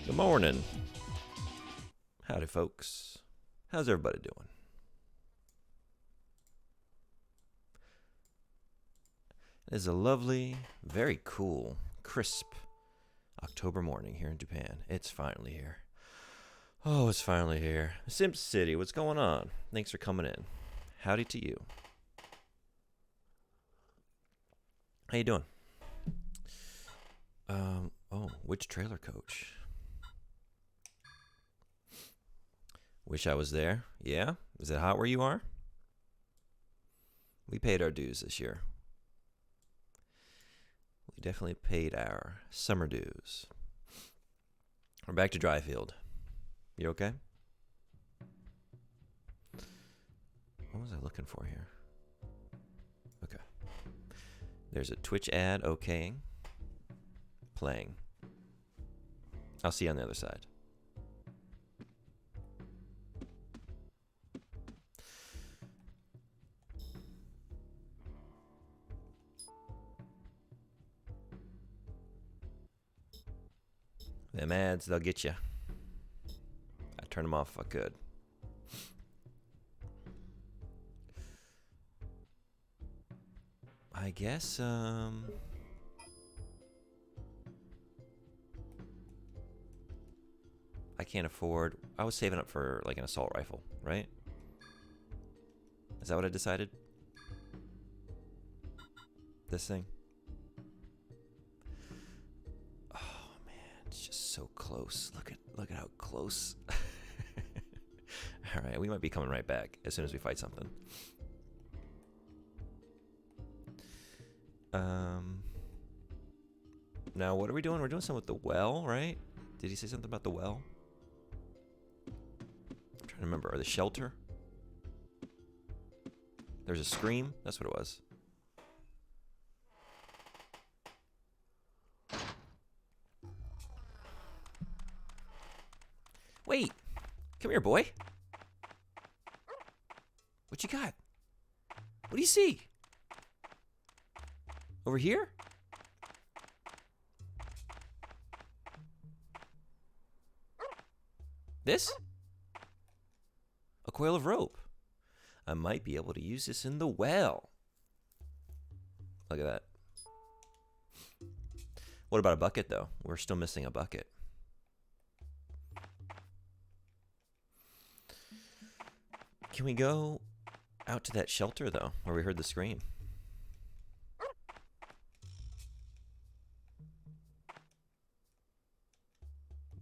Good morning. Howdy, folks. How's everybody doing? It is a lovely, very cool, crisp October morning here in Japan. It's finally here. Oh, it's finally here. Simp City, what's going on? Thanks for coming in. Howdy to you. How you doing? Which trailer coach? Wish I was there. Yeah? Is it hot where you are? We paid our dues this year. We definitely paid our summer dues. We're back to Dryfield. You okay? What was I looking for here? Okay. There's a Twitch ad okaying. Playing. I'll see you on the other side. Them ads, they'll get you. I'd turn them off if I could. I guess, I can't afford... I was saving up for, like, an assault rifle, right? Is that what I decided? This thing? Oh, man. It's just so close. Look at how close. Alright, we might be coming right back as soon as we fight something. Now, what are we doing? We're doing something with the well, right? Did he say something about the well? I'm trying to remember. Or the shelter? There's a scream? That's what it was. Wait! Come here, boy! What you got? What do you see? Over here? This? A coil of rope. I might be able to use this in the well. Look at that. What about a bucket, though? We're still missing a bucket. Can we go out to that shelter, though, where we heard the scream?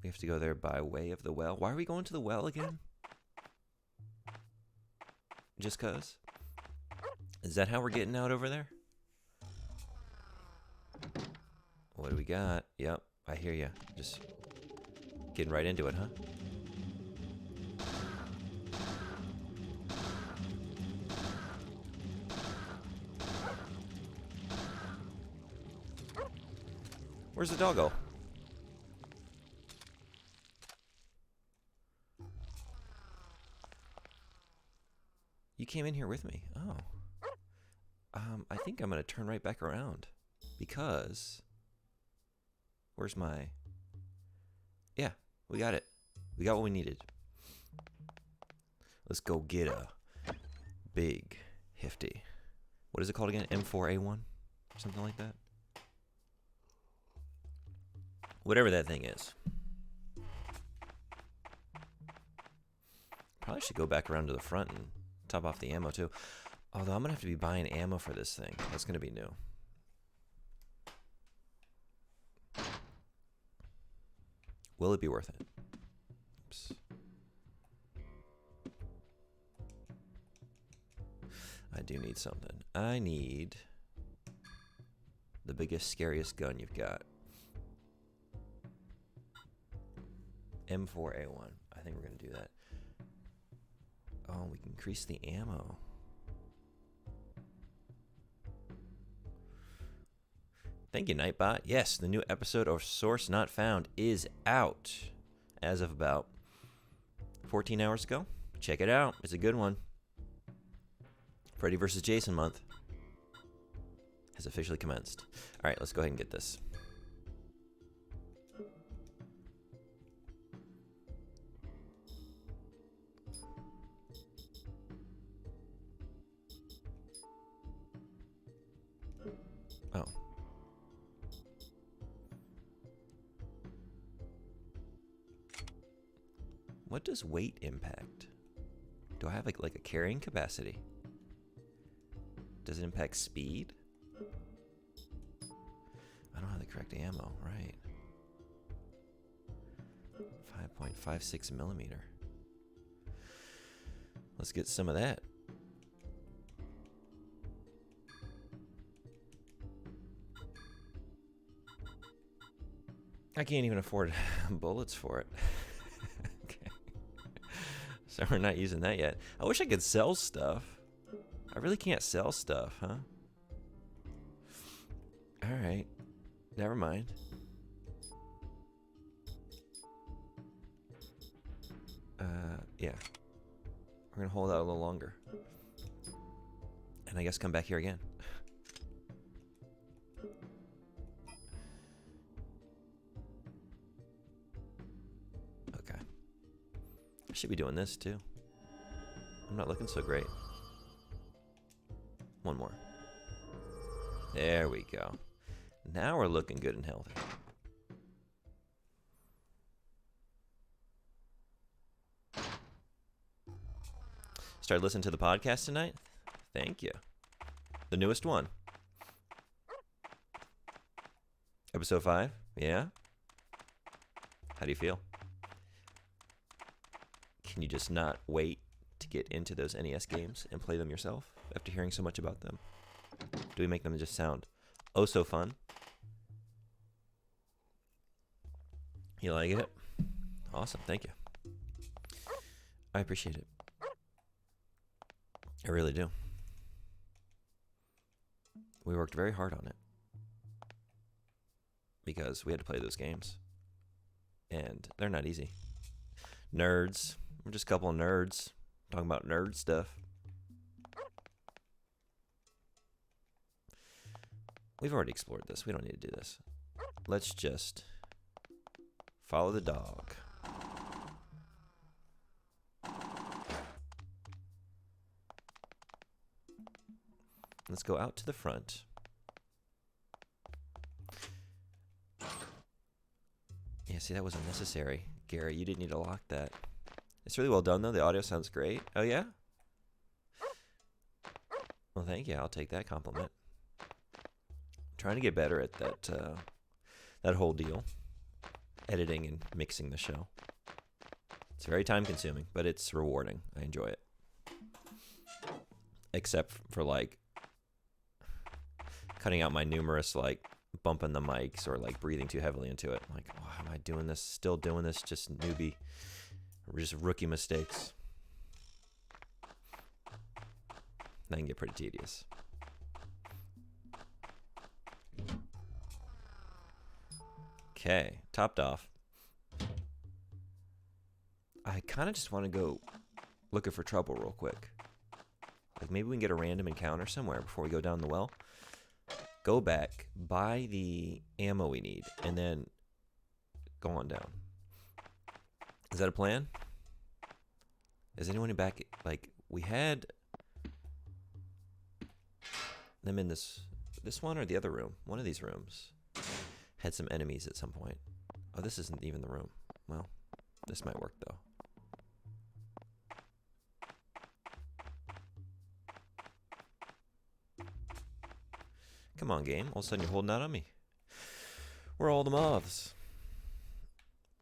We have to go there by way of the well. Why are we going to the well again? Just cause? Is that how we're getting out over there? What do we got? Yep, I hear you. Just getting right into it, huh? Where's the doggo? You came in here with me. Oh. I think I'm going to turn right back around. Because... Where's my... Yeah, we got it. We got what we needed. Let's go get a big, hefty... What is it called again? M4A1? Something like that? Whatever that thing is. Probably should go back around to the front and top off the ammo too. Although I'm going to have to be buying ammo for this thing. That's going to be new. Will it be worth it? Oops. I do need something. I need the biggest, scariest gun you've got. M4A1. I think we're going to do that. Oh, we can increase the ammo. Thank you, Nightbot. Yes, the new episode of Source Not Found is out as of about 14 hours ago. Check it out. It's a good one. Freddy vs. Jason month has officially commenced. All right, let's go ahead and get this. What does weight impact? Do I have like a carrying capacity? Does it impact speed? I don't have the correct ammo, right? 5.56 millimeter. Let's get some of that. I can't even afford bullets for it. Okay. So we're not using that yet. I wish I could sell stuff. I really can't sell stuff, huh? Alright. Never mind. Yeah. We're gonna hold out a little longer. And I guess come back here again. Okay. I should be doing this too. I'm not looking so great. One more. There we go. Now we're looking good and healthy. Started listening to the podcast tonight? Thank you. The newest one. Episode 5? Yeah? How do you feel? Can you just not wait to get into those NES games and play them yourself after hearing so much about them? Do we make them just sound oh so fun? You like it? Awesome, thank you. I appreciate it. I really do. We worked very hard on it because we had to play those games, and they're not easy. Nerds. We're just a couple of nerds talking about nerd stuff. We've already explored this. We don't need to do this. Let's just follow the dog. Let's go out to the front. Yeah, see, that was unnecessary. Gary, you didn't need to lock that. It's really well done, though. The audio sounds great. Oh, yeah? Well, thank you. I'll take that compliment. I'm trying to get better at that whole deal. Editing and mixing the show. It's very time-consuming, but it's rewarding. I enjoy it. Except for, like, cutting out my numerous, like, bumping the mics or, like, breathing too heavily into it. Like, why am I doing this? Still doing this? Just newbie. Just rookie mistakes. That can get pretty tedious. Okay, topped off. I kind of just want to go looking for trouble real quick. Like, maybe we can get a random encounter somewhere before we go down the well. Go back, buy the ammo we need, and then go on down. Is that a plan? Is anyone back? Like, we had them in this one or the other room. One of these rooms had some enemies at some point. Oh, this isn't even the room. Well, this might work, though. Come on, game. All of a sudden you're holding out on me. Where are all the moths?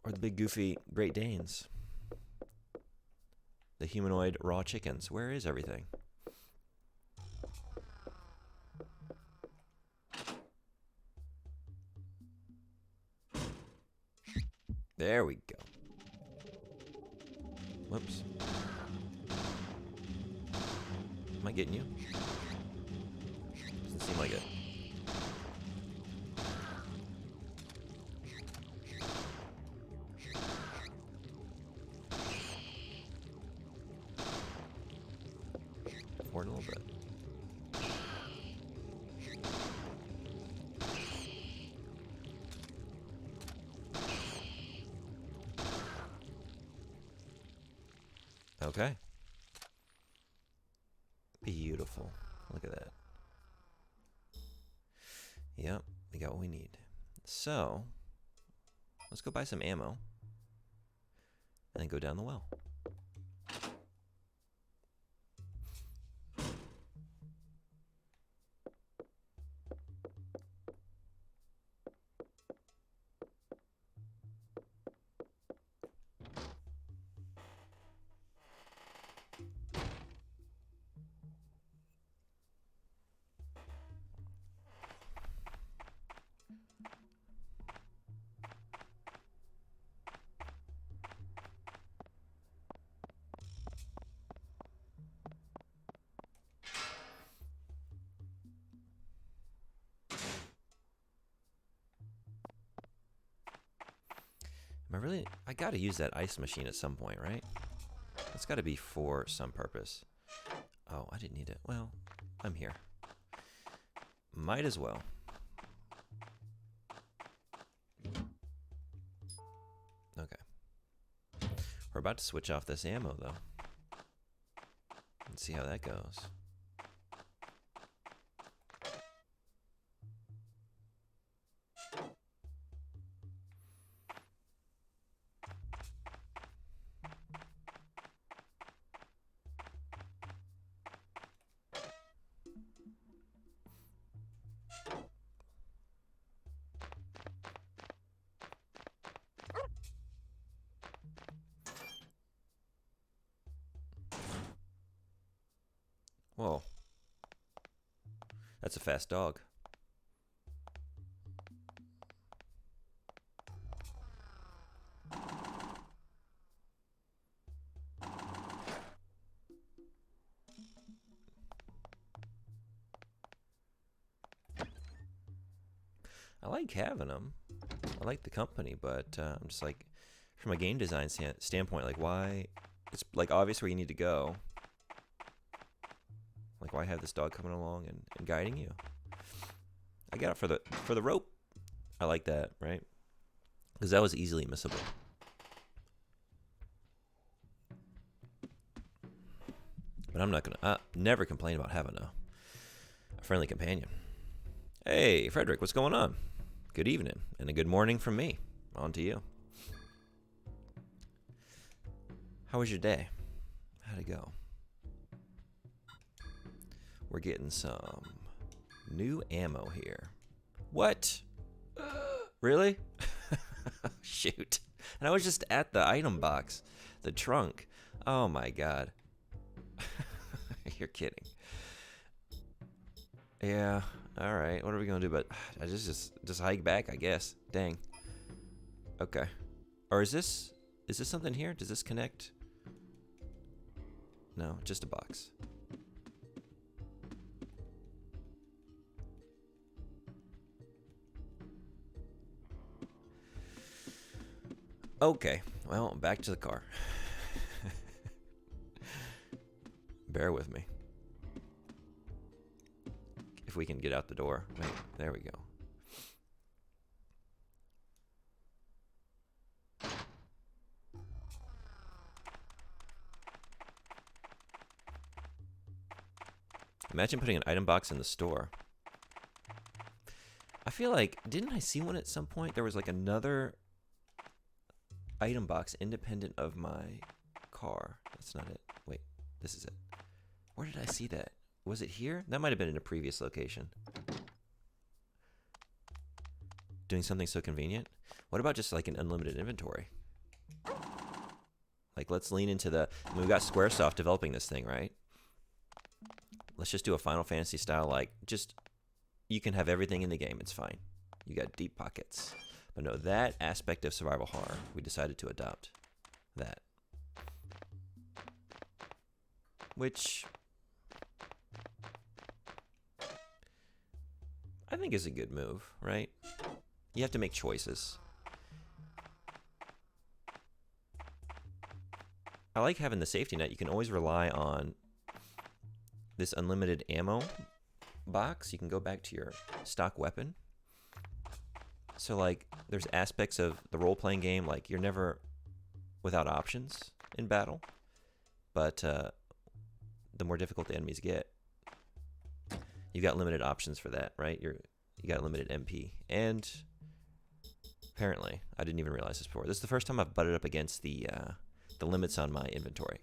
Or the big goofy Great Danes? The humanoid raw chickens. Where is everything? There we go. Whoops. Am I getting you? Doesn't seem like it. Forward a little bit. Okay. Beautiful. Look at that. Yep, we got what we need. So, let's go buy some ammo. and then go down the well. I gotta use that ice machine at some point, right? It's gotta be for some purpose. Oh, I didn't need it. Well, I'm here. Might as well. Okay. We're about to switch off this ammo, though. Let's see how that goes. Whoa. That's a fast dog. I like having them. I like the company, but I'm just like, from a game design standpoint, like why? It's like obvious where you need to go. Like why have this dog coming along and guiding you? I got it for the rope. I like that, right? Because that was easily missable. But I'm not gonna never complain about having a friendly companion. Hey, Frederick, what's going on? Good evening and a good morning from me. On to you. How was your day? How'd it go? We're getting some new ammo here. What? Really? Shoot. And I was just at the item box, the trunk. Oh my god. You're kidding. Yeah. All right. What are we gonna do? But I just hike back, I guess. Dang. Okay. Or is this something here? Does this connect? No, just a box. Okay. Well, back to the car. Bear with me. If we can get out the door. Wait, there we go. Imagine putting an item box in the store. I feel like, didn't I see one at some point? There was like another item box independent of my car. That's not it. Wait, this is it. Where did I see that? Was it here? That might have been in a previous location. Doing something so convenient? What about just like an unlimited inventory? Like, let's lean into the... I mean, we got Squaresoft developing this thing, right? Let's just do a Final Fantasy style, like, just... You can have everything in the game. It's fine. You got deep pockets. But no, that aspect of survival horror, we decided to adopt. That. Which... I think is a good move, right? You have to make choices. I like having the safety net. You can always rely on this unlimited ammo box. You can go back to your stock weapon. So, like, there's aspects of the role-playing game, like, you're never without options in battle. But the more difficult the enemies get, you got limited options for that, right? You got limited MP. And apparently, I didn't even realize this before. This is the first time I've butted up against the the limits on my inventory.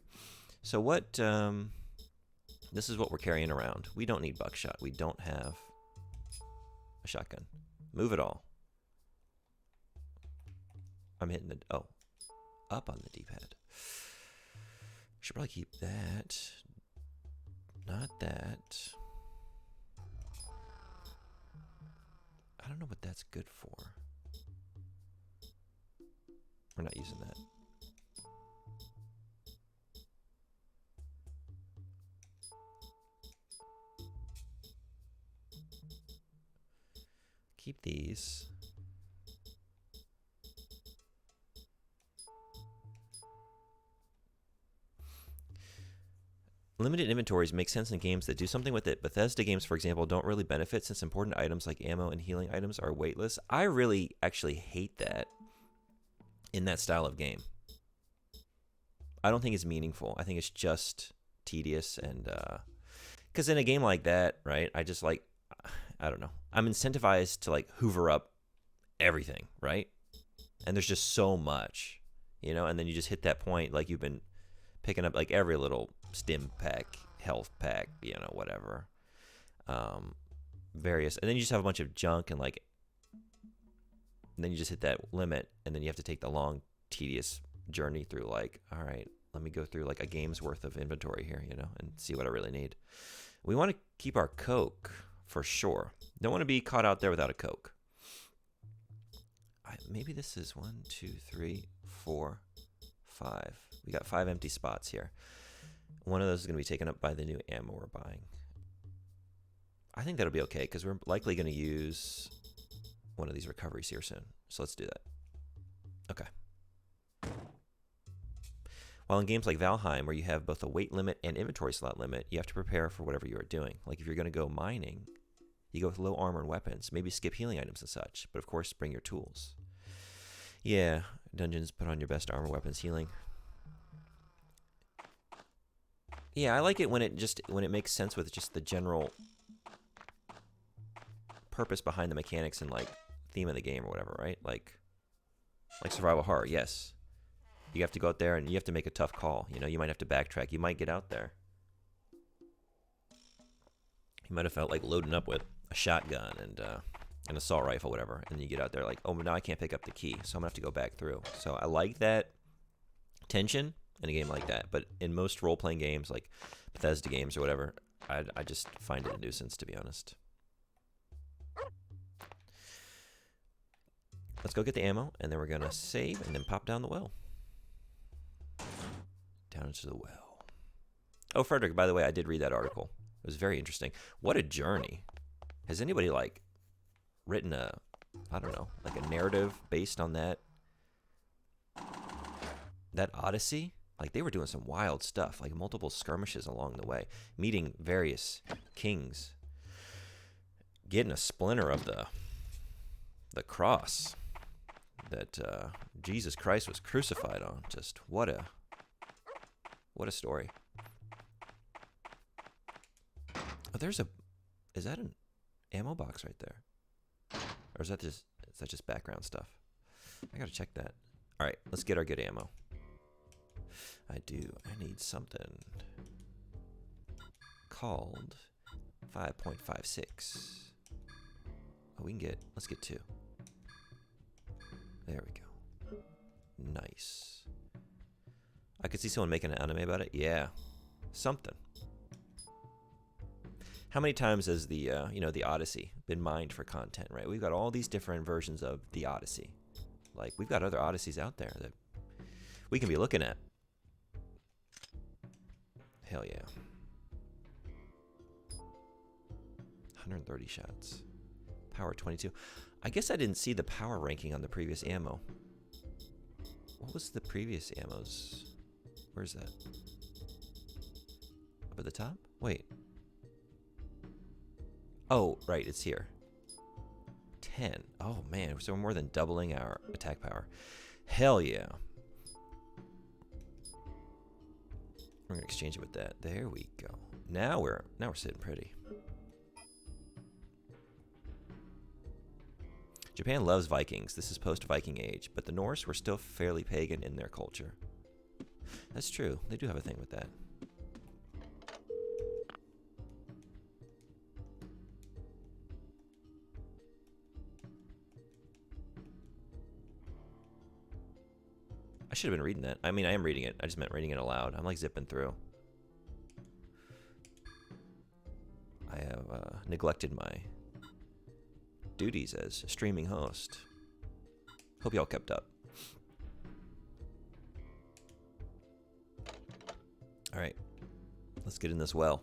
So what, this is what we're carrying around. We don't need buckshot. We don't have a shotgun. Move it all. I'm hitting the, oh, up on the D-pad. Should probably keep that. Not that. I don't know what that's good for. We're not using that. Keep these. Limited inventories make sense in games that do something with it. Bethesda games, for example, don't really benefit since important items like ammo and healing items are weightless. I really actually hate that in that style of game. I don't think it's meaningful. I think it's just tedious, and because in a game like that, right, I just like, I don't know. I'm incentivized to like hoover up everything, right? And there's just so much, you know, and then you just hit that point like you've been picking up like every little stim pack, health pack, you know, whatever. Various, and then you just have a bunch of junk, and like, and then you just hit that limit, and then you have to take the long, tedious journey through like, all right, let me go through like a game's worth of inventory here, you know, and see what I really need. We want to keep our Coke for sure. Don't want to be caught out there without a Coke. Maybe this is 1, 2, 3, 4, 5. We got 5 empty spots here. One of those is going to be taken up by the new ammo we're buying. I think that'll be okay because we're likely going to use one of these recoveries here soon. So let's do that. Okay. While in games like Valheim, where you have both a weight limit and inventory slot limit, you have to prepare for whatever you are doing. Like if you're going to go mining, you go with low armor and weapons. Maybe skip healing items and such. But of course, bring your tools. Yeah, dungeons, put on your best armor, weapons, healing. Yeah, I like it when it makes sense with just the general purpose behind the mechanics and like theme of the game or whatever, right? Like survival horror, yes. You have to go out there and you have to make a tough call. You know, you might have to backtrack. You might get out there. You might have felt like loading up with a shotgun and an assault rifle, whatever, and you get out there like, oh, now I can't pick up the key, so I'm gonna have to go back through. So I like that tension in a game like that, but in most role-playing games, like Bethesda games or whatever, I just find it a nuisance, to be honest. Let's go get the ammo, and then we're gonna save, and then pop down the well. Down into the well. Oh, Frederick, by the way, I did read that article. It was very interesting. What a journey. Has anybody, like, written a, I don't know, like a narrative based on that Odyssey? Like, they were doing some wild stuff, like multiple skirmishes along the way, meeting various kings, getting a splinter of the cross that Jesus Christ was crucified on. Just what a story. Oh, is that an ammo box right there? Or is that just background stuff? I gotta check that. All right, let's get our good ammo. I need something called 5.56. Oh, let's get 2. There we go. Nice. I could see someone making an anime about it. Yeah, something. How many times has the Odyssey been mined for content, right? We've got all these different versions of the Odyssey. Like, we've got other Odysseys out there that we can be looking at. Hell yeah. 130 shots. Power 22. I guess I didn't see the power ranking on the previous ammo. What was the previous ammos? Where's that? Up at the top? Wait. Oh, right, it's here. 10. Oh, man, so we're more than doubling our attack power. Hell yeah. We're gonna exchange it with that. There we go. Now we're sitting pretty. Japan loves Vikings. This is post-Viking age, but the Norse were still fairly pagan in their culture. That's true. They do have a thing with that. I should have been reading that. I mean, I am reading it. I just meant reading it aloud. I'm like zipping through. I have neglected my duties as a streaming host. Hope y'all kept up. All right, let's get in this well.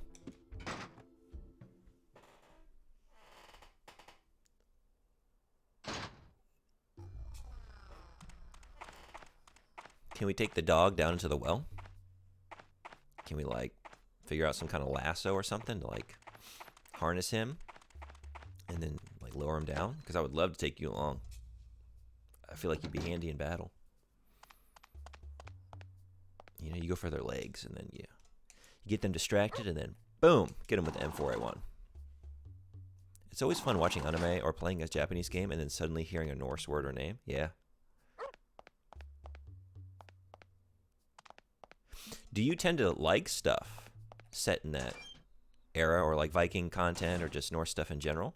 Can we take the dog down into the well? Can we like figure out some kind of lasso or something to like harness him and then like lower him down? Because I would love to take you along. I feel like you'd be handy in battle. You know, you go for their legs and then you get them distracted and then boom, get them with the M4A1. It's always fun watching anime or playing a Japanese game and then suddenly hearing a Norse word or name. Yeah. Do you tend to like stuff set in that era, or like Viking content or just Norse stuff in general?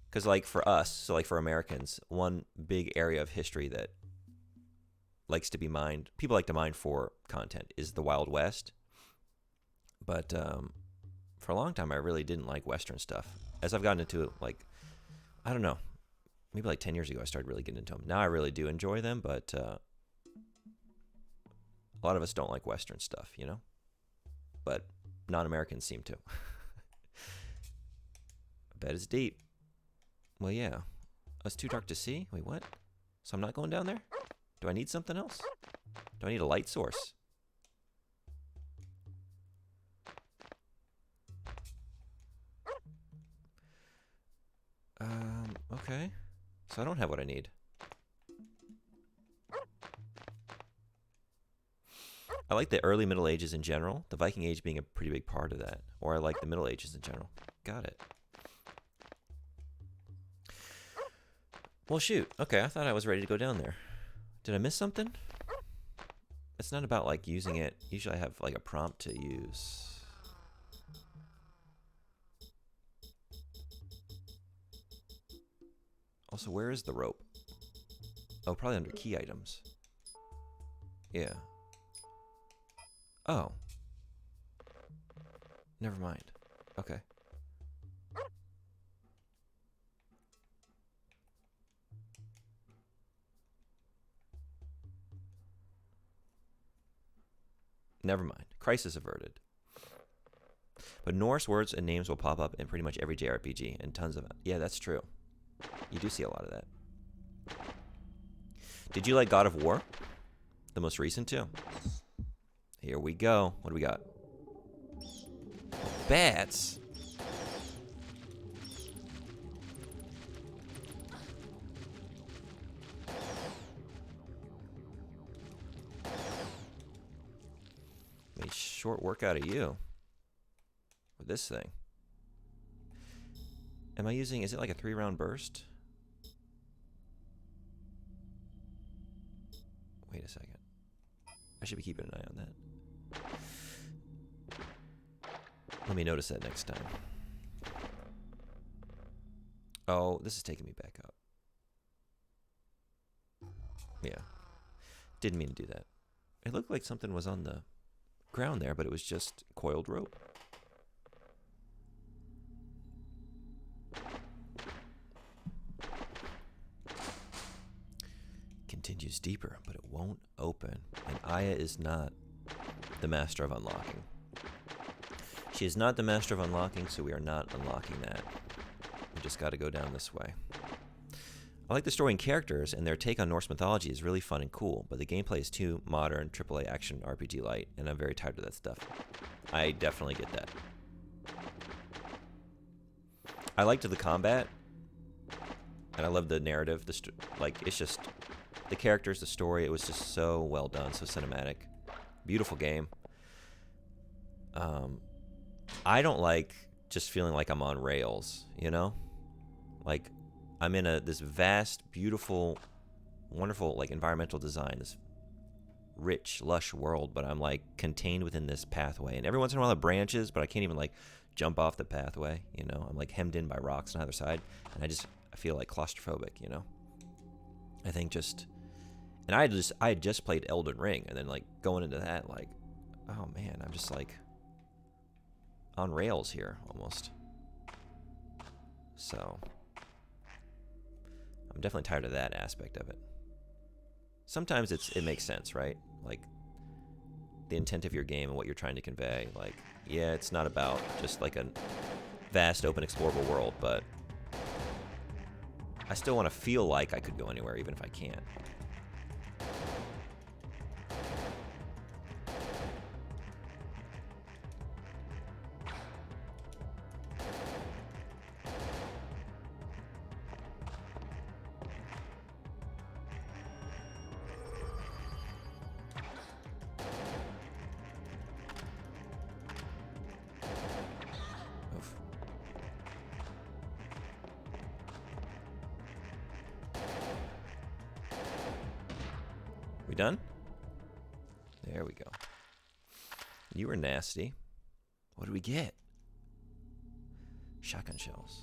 Because like for us, so like for Americans, one big area of history that likes to be mined, people like to mine for content, is the Wild West. But for a long time, I really didn't like Western stuff. As I've gotten into it, like, I don't know, maybe like 10 years ago, I started really getting into them. Now I really do enjoy them, but a lot of us don't like Western stuff, you know? But non-Americans seem to. I bet it's deep. Well, yeah. Oh, it's too dark to see? Wait, what? So I'm not going down there? Do I need something else? Do I need a light source? Okay. So I don't have what I need. I like the early Middle Ages in general, the Viking Age being a pretty big part of that. Or I like the Middle Ages in general. Got it. Well, shoot. Okay, I thought I was ready to go down there. Did I miss something? It's not about, like, using it. Usually I have, like, a prompt to use. Also, where is the rope? Oh, probably under key items. Yeah. Oh. Never mind. Okay. Never mind. Crisis averted. But Norse words and names will pop up in pretty much every JRPG, and tons of it. Yeah, that's true. You do see a lot of that. Did you like God of War? The most recent, too. Here we go. What do we got? Bats. Made short work out of you with this thing. Am I using, is it like a 3-round burst? Wait a second. I should be keeping an eye on that. Let me notice that next time. Oh, this is taking me back up. Yeah. Didn't mean to do that. It looked like something was on the ground there, but it was just coiled rope. Continues deeper, but it won't open. And Aya is not the master of unlocking. She is not the master of unlocking, so we are not unlocking that. We just got to go down this way. I like the story and characters, and their take on Norse mythology is really fun and cool, but the gameplay is too modern, AAA action RPG light, and I'm very tired of that stuff. I definitely get that. I liked the combat, and I love the narrative. It's just the characters, the story. It was just so well done, so cinematic, beautiful game. I don't like just feeling like I'm on rails, you know? Like, I'm in this vast, beautiful, wonderful, like, environmental design, this rich, lush world, but I'm like contained within this pathway. And every once in a while it branches, but I can't even like jump off the pathway. You know, I'm like hemmed in by rocks on either side, and I feel like claustrophobic. You know, I think just, and I had just played Elden Ring, and then like going into that, like, oh man, I'm just like on rails here almost. So I'm definitely tired of that aspect of it. Sometimes it makes sense, right? Like the intent of your game and what you're trying to convey. Like, yeah, it's not about just like a vast, open, explorable world, but I still want to feel like I could go anywhere, even if I can't. We done? There we go. You were nasty. What did we get? Shotgun shells.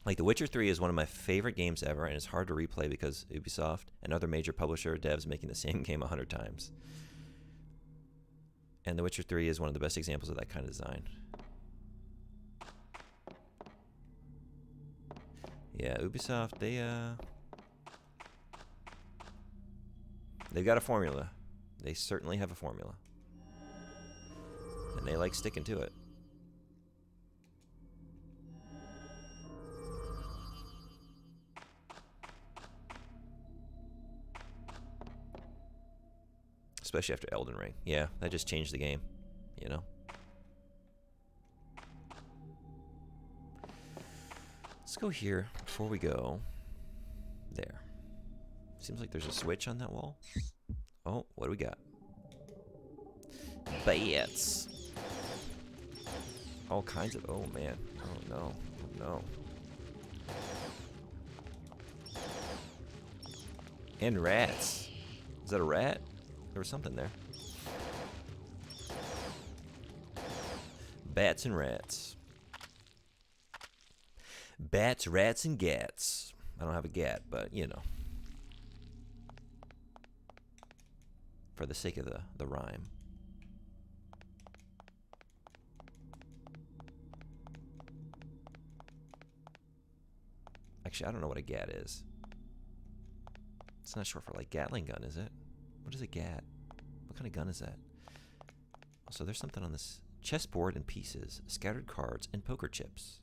Like, The Witcher 3 is one of my favorite games ever, and it's hard to replay because Ubisoft and other major publisher devs making the same game 100 times. And The Witcher 3 is one of the best examples of that kind of design. Yeah, Ubisoft, they've got a formula. They certainly have a formula. And they like sticking to it. Especially after Elden Ring. Yeah, that just changed the game, you know? Let's go here before we go there. Seems like there's a switch on that wall. Oh, what do we got? Bats. All kinds of... Oh, man. Oh, no. Oh, no. And rats. Is that a rat? There was something there. Bats and rats. Bats, rats, and gats. I don't have a gat, but, you know. For the sake of the rhyme. Actually, I don't know what a gat is. It's not short for like Gatling gun, is it? What is a gat? What kind of gun is that? So there's something on this chessboard in pieces, scattered cards, and poker chips.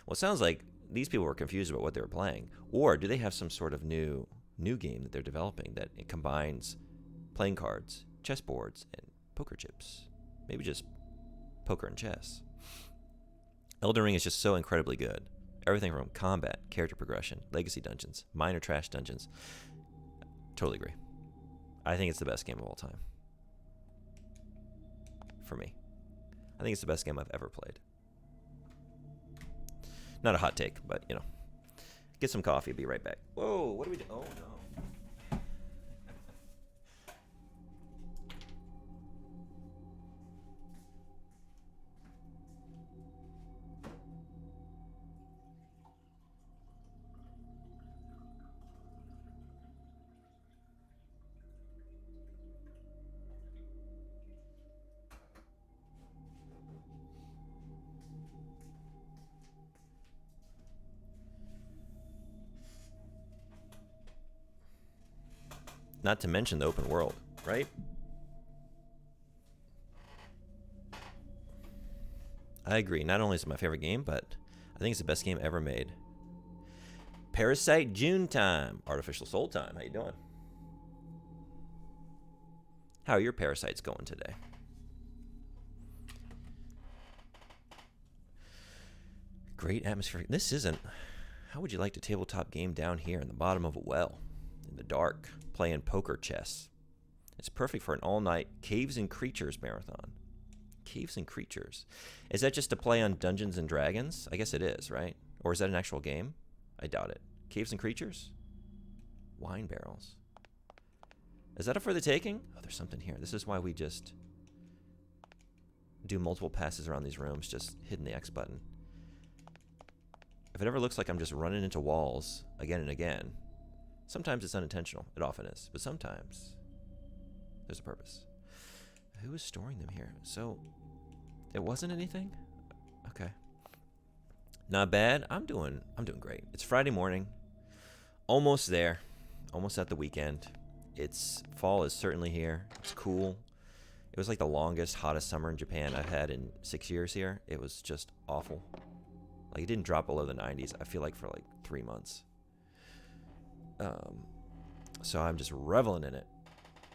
Well, it sounds like these people were confused about what they were playing. Or do they have some sort of new game that they're developing that it combines playing cards, chessboards, and poker chips? Maybe just poker and chess. Elden Ring is just so incredibly good. Everything from combat, character progression, legacy dungeons, minor trash dungeons. Totally agree. I think it's the best game of all time. For me. I think it's the best game I've ever played. Not a hot take, but, you know. Get some coffee, be right back. Whoa, what do we do? Oh, no. Not to mention the open world, right? I agree. Not only is it my favorite game, but I think it's the best game ever made. Parasite June time. Artificial Soul time. How you doing? How are your parasites going today? Great atmosphere. This isn't... How would you like to tabletop game down here in the bottom of a well? In the dark, playing poker chess. It's perfect for an all-night Caves and Creatures marathon. Caves and Creatures. Is that just a play on Dungeons and Dragons? I guess it is, right? Or is that an actual game? I doubt it. Caves and Creatures? Wine barrels. Is that up for the taking? Oh, there's something here. This is why we just do multiple passes around these rooms, just hitting the X button. If it ever looks like I'm just running into walls again and again, sometimes it's unintentional. It often is. But sometimes there's a purpose. Who is storing them here? So it wasn't anything? Okay. Not bad. I'm doing great. It's Friday morning. Almost there. Almost at the weekend. Fall is certainly here. It's cool. It was like the longest, hottest summer in Japan I've had in 6 years here. It was just awful. Like, it didn't drop below the 90s, I feel like, for like 3 months. So I'm just reveling in it.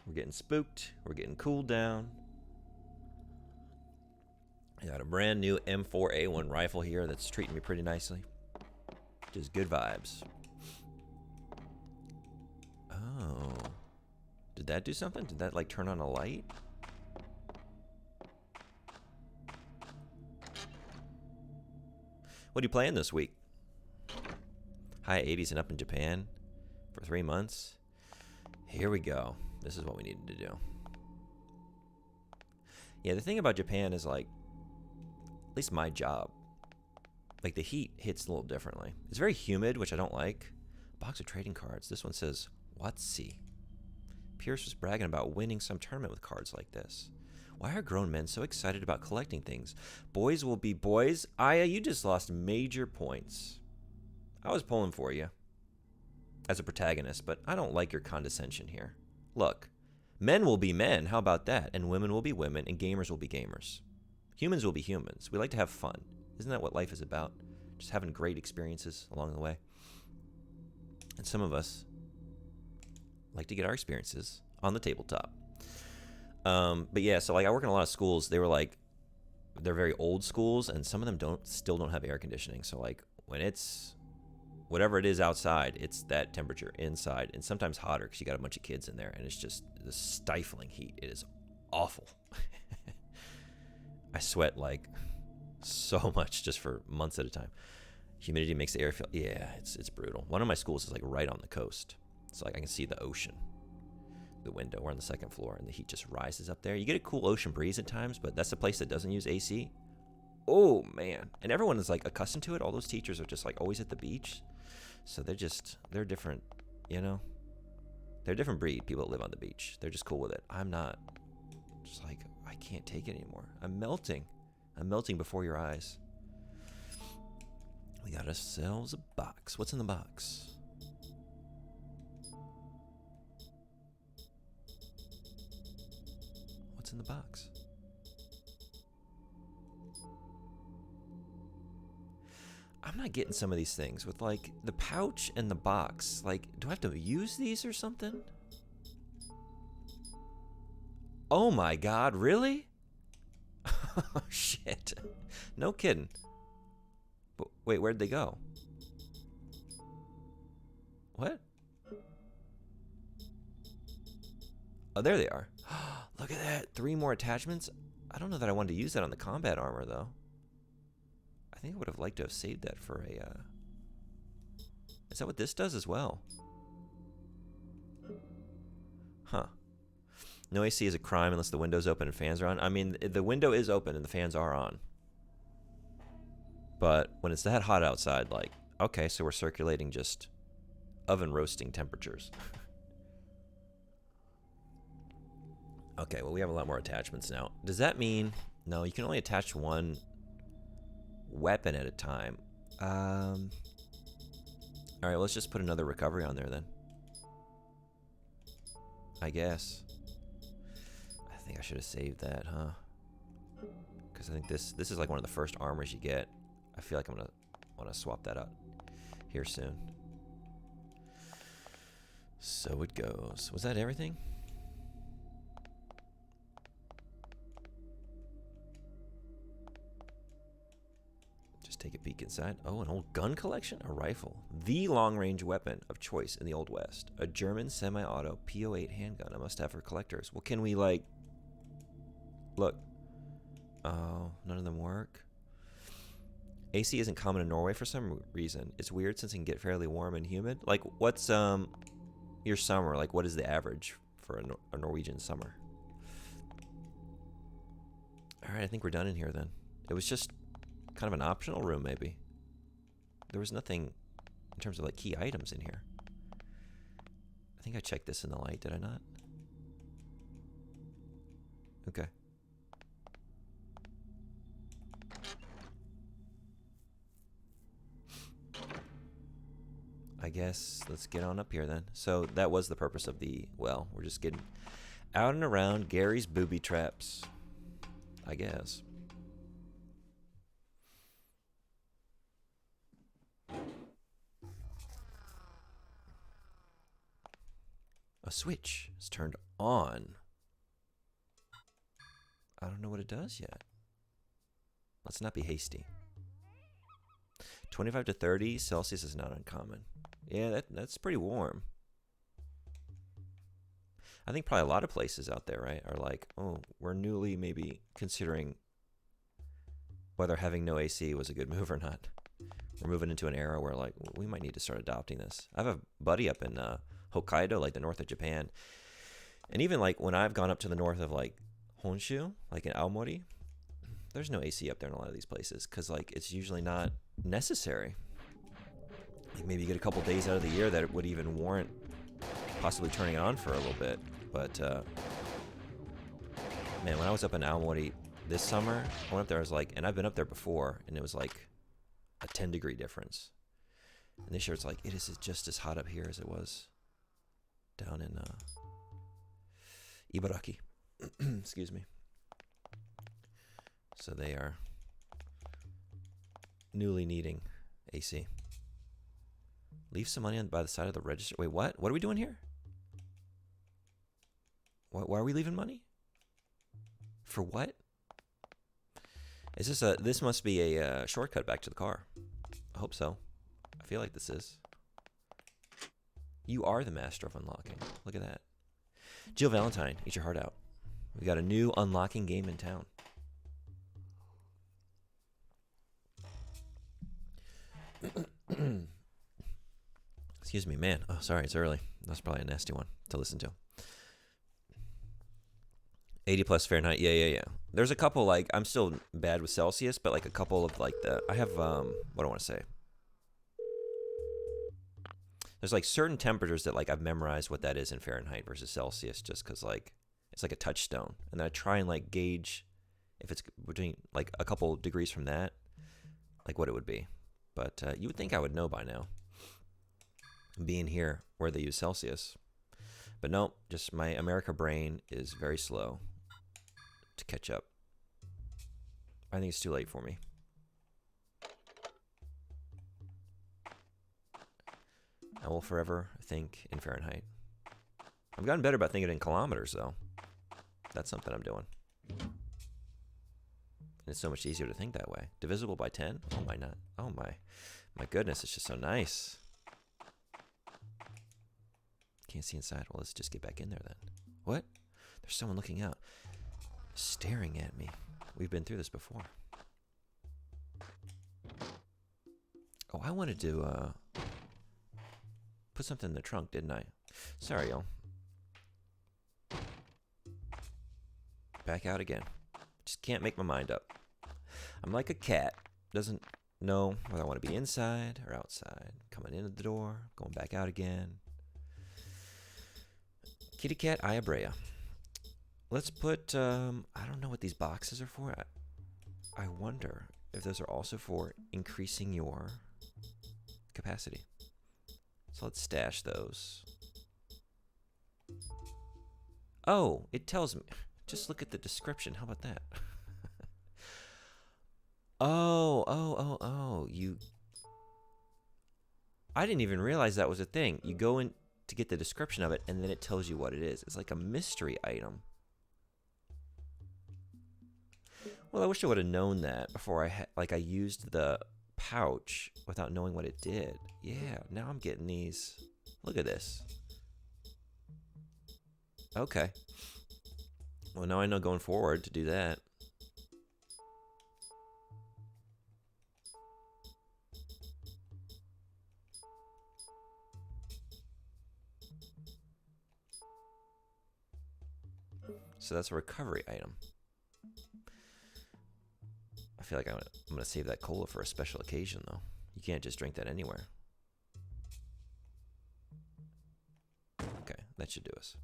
We're getting spooked. We're getting cooled down. I got a brand new M4A1 rifle here that's treating me pretty nicely. Just good vibes. Oh. Did that do something? Did that, like, turn on a light? What are you playing this week? High 80s and up in Japan for 3 months. Here we go. This is what we needed to do. Yeah, the thing about Japan is, like, at least my job, like, the heat hits a little differently. It's very humid, which I don't like. Box of trading cards. This one says, What's-see? Pierce was bragging about winning some tournament with cards like this. Why are grown men so excited about collecting things? Boys will be boys. Aya, you just lost major points. I was pulling for you as a protagonist, but I don't like your condescension here. Look, men will be men. How about that? And women will be women, and gamers will be gamers. Humans will be humans. We like to have fun. Isn't that what life is about? Just having great experiences along the way. And some of us like to get our experiences on the tabletop. But yeah, so like I work in a lot of schools. They're very old schools, and some of them still don't have air conditioning. So like when it's whatever it is outside, it's that temperature inside, and sometimes hotter because you got a bunch of kids in there, and it's just the stifling heat. It is awful. I sweat like so much just for months at a time. Humidity makes the air feel, yeah, it's brutal. One of my schools is like right on the coast. So like I can see the ocean, the window. We're on the second floor, and the heat just rises up there. You get a cool ocean breeze at times, but that's a place that doesn't use AC. Oh man. And everyone is like accustomed to it. All those teachers are just like always at the beach. So they're different, you know? They're a different breed, people that live on the beach. They're just cool with it. I'm not. Just like, I can't take it anymore. I'm melting. I'm melting before your eyes. We got ourselves a box. What's in the box? What's in the box? I'm not getting some of these things with like the pouch and the box. Like, do I have to use these or something? Oh my God, really? Oh shit. No kidding. But wait, where'd they go? What? Oh, there they are. Look at that. 3 more attachments. I don't know that I wanted to use that on the combat armor, though. I think I would have liked to have saved that for a... Is that what this does as well? Huh. No AC is a crime unless the window's open and fans are on. I mean, the window is open and the fans are on. But when it's that hot outside, like, okay, so we're circulating just oven roasting temperatures. Okay, well, we have a lot more attachments now. Does that mean... No, you can only attach one weapon at a time. All right, well, let's just put another recovery on there then. I guess. I think I should have saved that, huh? Because I think this is like one of the first armors you get. I feel like I'm going to want to swap that out here soon. So it goes. Was that everything? Just take a peek inside. Oh, an old gun collection? A rifle. The long-range weapon of choice in the Old West. A German semi-auto P08 handgun. A must-have for collectors. Well, can we, like... Look. Oh, none of them work. AC isn't common in Norway for some reason. It's weird since it can get fairly warm and humid. Like, what's your summer? Like, what is the average for a Norwegian summer. All right, I think we're done in here then. It was just kind of an optional room, maybe. There was nothing in terms of like key items in here. I think I checked this in the light, did I not? Okay. I guess let's get on up here then. So that was the purpose of the, well, we're just getting out and around Gary's booby traps, I guess. A switch is turned on. I don't know what it does yet. Let's not be hasty. 25 to 30 Celsius is not uncommon. Yeah, that's pretty warm. I think probably a lot of places out there, right, are like, oh, we're newly maybe considering whether having no AC was a good move or not. We're moving into an era where, like, we might need to start adopting this. I have a buddy up in Hokkaido, like the north of Japan. And even, like, when I've gone up to the north of, like, Honshu, like in Aomori, there's no AC up there in a lot of these places because, like, it's usually not necessary. Like, maybe you get a couple days out of the year that it would even warrant possibly turning it on for a little bit. But, man, when I was up in Aomori this summer, I went up there, I was like, and I've been up there before, and it was like a 10-degree difference. And this year it's like, it is just as hot up here as it was down in Ibaraki. Excuse me. So they are newly needing AC. Leave some money by the side of the register. Wait, what? What are we doing here? Why are we leaving money? For what? Is this a? This must be a shortcut back to the car. I hope so. I feel like this is. You are the master of unlocking. Look at that. Jill Valentine, eat your heart out. We got a new unlocking game in town. Excuse me, man. Oh, sorry, it's early. That's probably a nasty one to listen to. 80 plus Fahrenheit. Yeah. There's a couple, like, I'm still bad with Celsius, but like a couple of like I have, what do I want to say? There's like certain temperatures that like I've memorized what that is in Fahrenheit versus Celsius just because like it's like a touchstone. And then I try and like gauge if it's between like a couple degrees from that, like what it would be. But you would think I would know by now, being here where they use Celsius. But no, just my America brain is very slow to catch up. I think it's too late for me. I will forever think in Fahrenheit. I've gotten better about thinking in kilometers, though. That's something I'm doing. And it's so much easier to think that way. Divisible by 10? Oh my not. Oh my goodness, it's just so nice. Can't see inside. Well, let's just get back in there then. What? There's someone looking out. Staring at me. We've been through this before. Oh, I wanted to put something in the trunk, didn't I? Sorry, y'all. Back out again. Just can't make my mind up. I'm like a cat. Doesn't know whether I want to be inside or outside. Coming in at the door, going back out again. Kitty cat Ayabrea. Let's put, I don't know what these boxes are for. I wonder if those are also for increasing your capacity. So let's stash those. Oh, it tells me. Just look at the description. How about that? Oh. I didn't even realize that was a thing. You go in to get the description of it, and then it tells you what it is. It's like a mystery item. Well, I wish I would have known that before I used the pouch without knowing what it did. Yeah, now I'm getting these. Look at this. Okay. Well, now I know going forward to do that. So that's a recovery item. I feel like I'm going to save that cola for a special occasion, though. You can't just drink that anywhere. Okay, that should do us.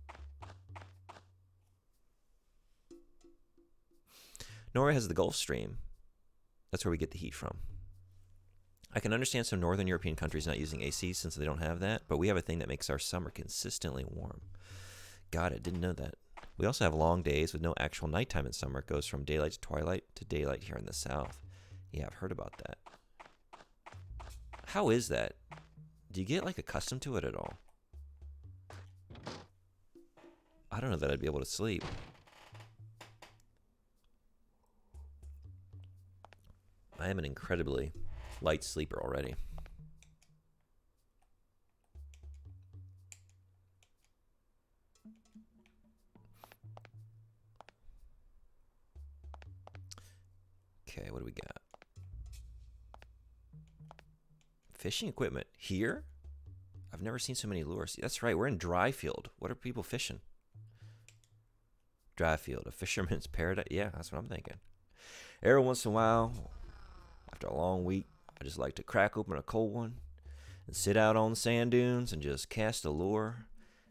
Norway has the Gulf Stream. That's where we get the heat from. I can understand some northern European countries not using AC since they don't have that, but we have a thing that makes our summer consistently warm. God, I didn't know that. We also have long days with no actual nighttime in summer. It goes from daylight to daylight here in the south. Yeah, I've heard about that. How is that? Do you get like accustomed to it at all? I don't know that I'd be able to sleep. I am an incredibly light sleeper already. Okay, what do we got? Fishing equipment here? I've never seen so many lures. That's right, we're in Dryfield. What are people fishing? Dryfield, a fisherman's paradise. Yeah, that's what I'm thinking. Every once in a while, after a long week, I just like to crack open a cold one and sit out on the sand dunes and just cast a lure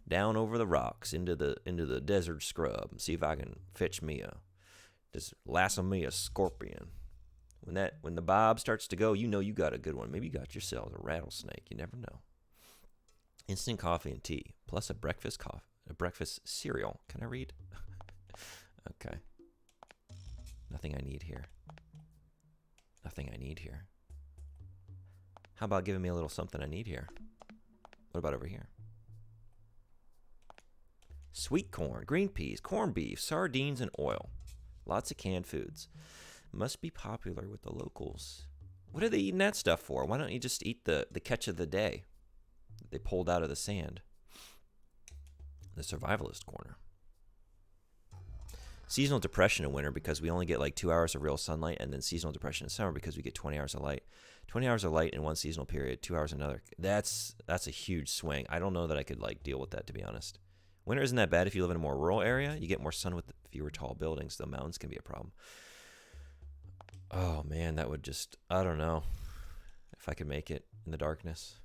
down over the rocks into the desert scrub and see if I can just lasso me a scorpion. When the bob starts to go, you know you got a good one. Maybe you got yourself a rattlesnake. You never know. Instant coffee and tea, plus a breakfast cereal. Can I read? Okay. Nothing I need here. Nothing I need here. How about giving me a little something I need here? What about over here? Sweet corn, green peas, corned beef, sardines, and oil. Lots of canned foods. Must be popular with the locals. What are they eating that stuff for? Why don't you just eat the catch of the day that they pulled out of the sand? The survivalist corner. Seasonal depression in winter because we only get like 2 hours of real sunlight, and then seasonal depression in summer because we get 20 hours of light. 20 hours of light in one seasonal period, 2 hours another. That's a huge swing. I don't know that I could like deal with that, to be honest. Winter isn't that bad if you live in a more rural area. You get more sun with fewer tall buildings. The mountains can be a problem. Oh man, that would just, I don't know if I could make it in the darkness.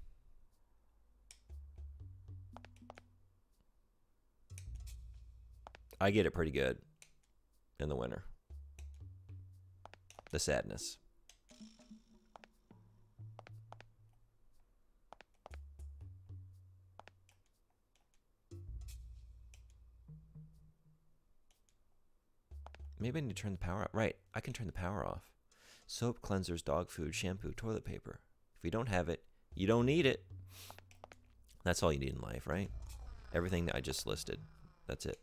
I get it pretty good in the winter. The sadness. Maybe I need to turn the power off. Right, I can turn the power off. Soap, cleansers, dog food, shampoo, toilet paper. If you don't have it, you don't need it. That's all you need in life, right? Everything that I just listed. That's it.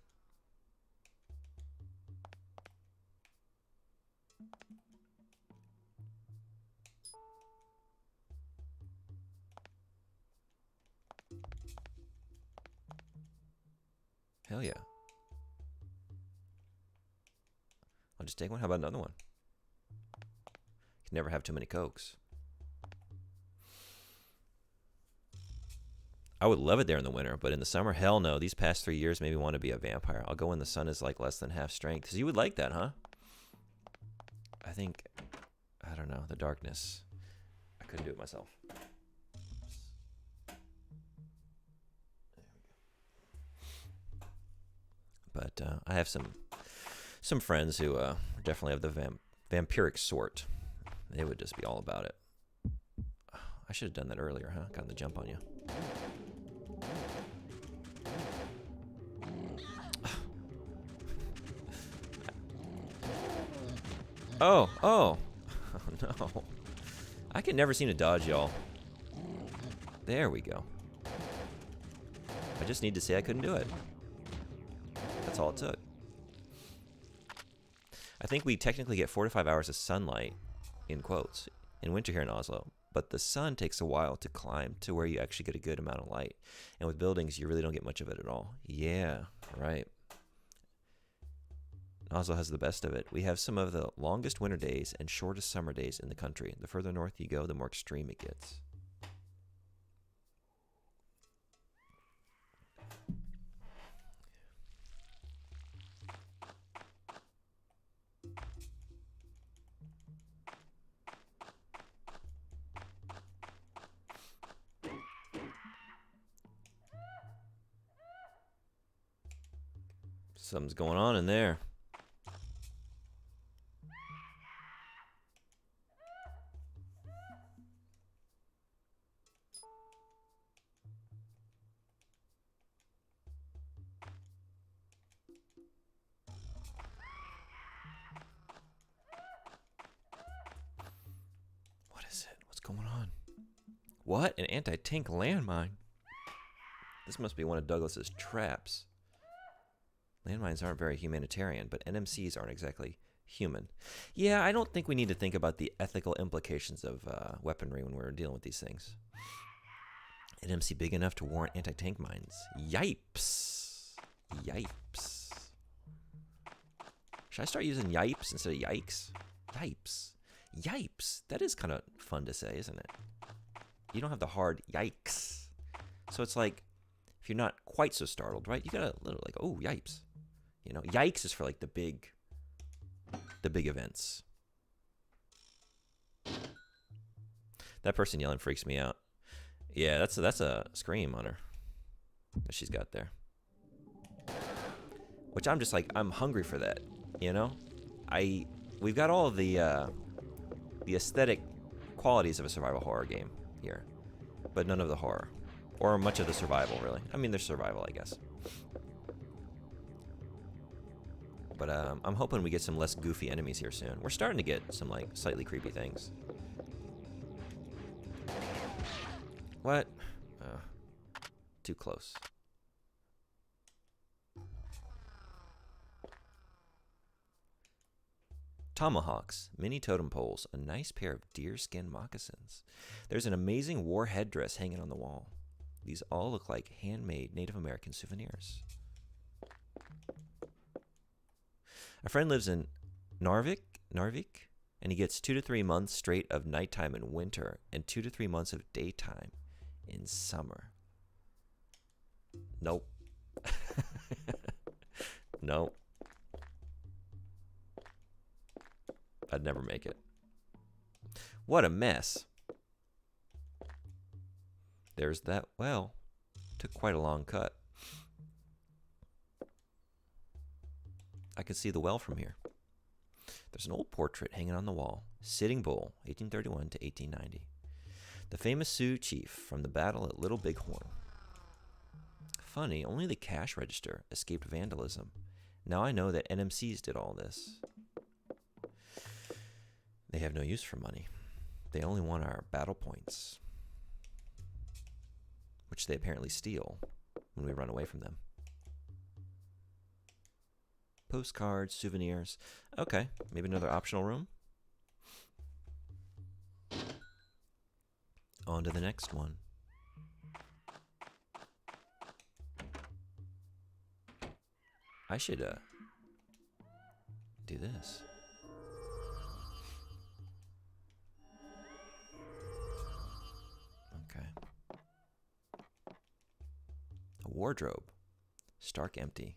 Hell yeah. I'll just take one. How about another one? You can never have too many Cokes. I would love it there in the winter, but in the summer, hell no. These past 3 years made me want to be a vampire. I'll go when the sun is like less than half strength. Because you would like that, huh? I think, I don't know, the darkness. I couldn't do it myself. But I have some friends who definitely have the vampiric sort. They would just be all about it. I should have done that earlier, huh? Got the jump on you. Oh, oh. Oh, no. I can never seem to dodge y'all. There we go. I just need to say I couldn't do it. That's all it took. I think we technically get 4 to 5 hours of sunlight, in quotes, in winter here in Oslo. But the sun takes a while to climb to where you actually get a good amount of light. And with buildings, you really don't get much of it at all. Yeah, right. Oslo has the best of it. We have some of the longest winter days and shortest summer days in the country. The further north you go, the more extreme it gets. Something's going on in there. What is it? What's going on? What? An anti-tank landmine? This must be one of Douglas's traps. Landmines aren't very humanitarian, but NMCs aren't exactly human. Yeah, I don't think we need to think about the ethical implications of weaponry when we're dealing with these things. NMC big enough to warrant anti-tank mines. Yipes. Yipes. Should I start using yipes instead of yikes? Yipes. Yipes. That is kind of fun to say, isn't it? You don't have the hard yikes. So it's like, if you're not quite so startled, right? You got a little like, oh, yipes. You know, yikes is for like the big events. That person yelling freaks me out. Yeah, that's a scream on her that she's got there. Which I'm just like, I'm hungry for that, you know? We've got all of the aesthetic qualities of a survival horror game here, but none of the horror. Or much of the survival, really. I mean, there's survival, I guess. But I'm hoping we get some less goofy enemies here soon. We're starting to get some, like, slightly creepy things. What? Too close. Tomahawks, mini totem poles, a nice pair of deerskin moccasins. There's an amazing war headdress hanging on the wall. These all look like handmade Native American souvenirs. A friend lives in Narvik, and he gets 2 to 3 months straight of nighttime in winter and 2 to 3 months of daytime in summer. Nope. Nope. I'd never make it. What a mess. There's that well. Took quite a long cut. I can see the well from here. There's an old portrait hanging on the wall. Sitting Bull, 1831 to 1890. The famous Sioux chief from the battle at Little Bighorn. Funny, only the cash register escaped vandalism. Now I know that NMCs did all this. They have no use for money. They only want our battle points, which they apparently steal when we run away from them. Postcards, souvenirs. Okay, maybe another optional room. On to the next one. I should do this. Okay. A wardrobe. Stark empty.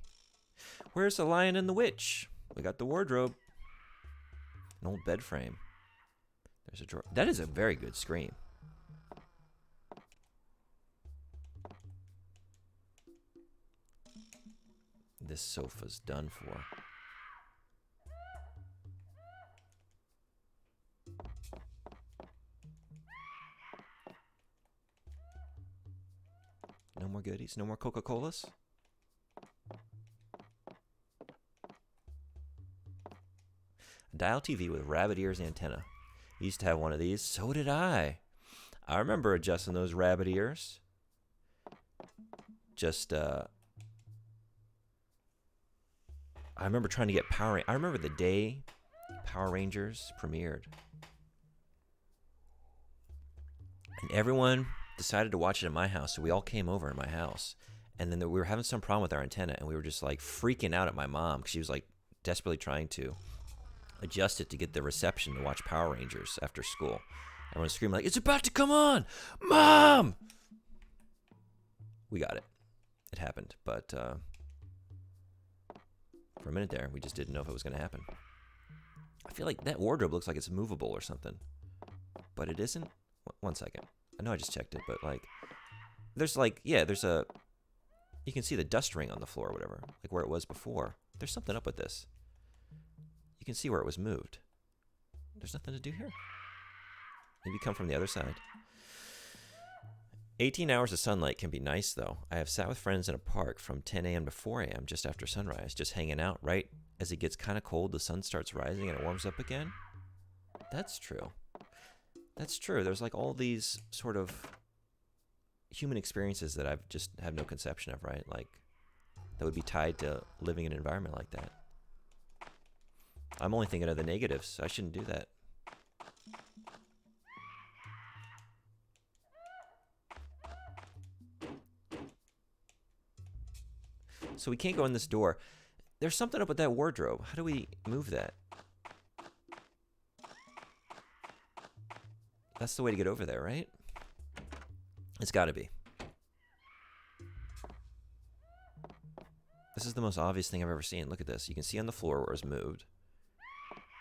Where's the lion and the witch? We got the wardrobe. An old bed frame. There's a drawer. That is a very good scream. This sofa's done for. No more goodies? No more Coca-Colas? A dial TV with rabbit ears antenna. Used to have one of these. So did I. I remember adjusting those rabbit ears. Just, I remember trying to get I remember the day Power Rangers premiered. And everyone decided to watch it at my house, so we all came over in my house. And then we were having some problem with our antenna, and we were just like freaking out at my mom because she was like desperately trying to adjust it to get the reception to watch Power Rangers after school. Everyone screaming like, "It's about to come on, Mom!" We got it. It happened, but for a minute there, we just didn't know if it was going to happen. I feel like that wardrobe looks like it's movable or something, but it isn't. One second. I know I just checked it, but like, there's like, yeah, there's a You can see the dust ring on the floor or whatever, like where it was before. There's something up with this. You can see where it was moved. There's nothing to do here. Maybe come from the other side. 18 hours of sunlight can be nice, though. I have sat with friends in a park from 10 a.m. to 4 a.m. just after sunrise, just hanging out. Right as it gets kind of cold, the sun starts rising and it warms up again. That's true. That's true. There's like all these sort of human experiences that I've just have no conception of, right? Like that would be tied to living in an environment like that. I'm only thinking of the negatives. I shouldn't do that. So we can't go in this door. There's something up with that wardrobe. How do we move that? That's the way to get over there, right? It's got to be. This is the most obvious thing I've ever seen. Look at this. You can see on the floor where it's moved.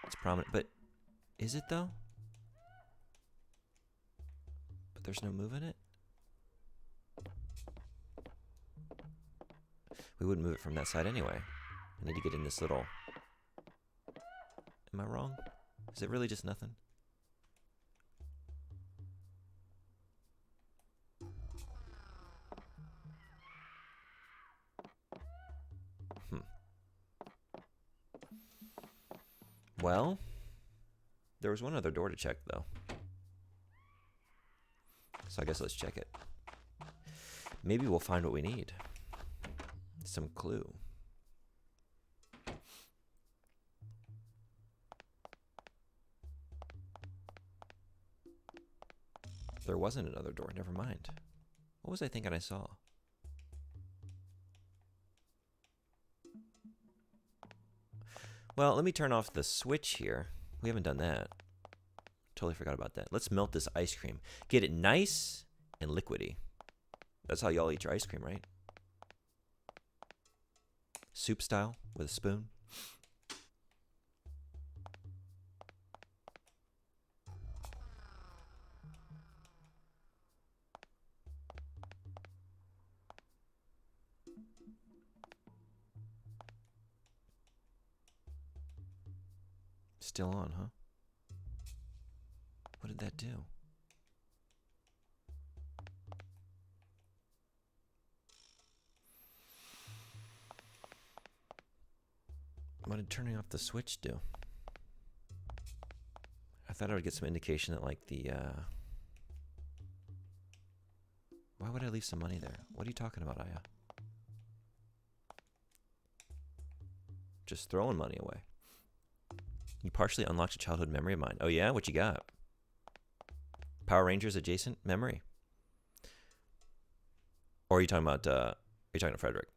It's prominent, but is it though? But there's no move in it? We wouldn't move it from that side anyway. I need to get in this little... Am I wrong? Is it really just nothing? Well, there was one other door to check, though. So I guess let's check it. Maybe we'll find what we need. Some clue. There wasn't another door. Never mind. What was I thinking I saw? Well, let me turn off the switch here. We haven't done that. Totally forgot about that. Let's melt this ice cream. Get it nice and liquidy. That's how y'all eat your ice cream, right? Soup style with a spoon. Still on, huh? What did that do? What did turning off the switch do? I thought I would get some indication that like the, why would I leave some money there? What are you talking about, Aya? Just throwing money away. You partially unlocked a childhood memory of mine. Oh yeah? What you got? Power Rangers adjacent memory? Or are you talking about, are you talking to Frederick?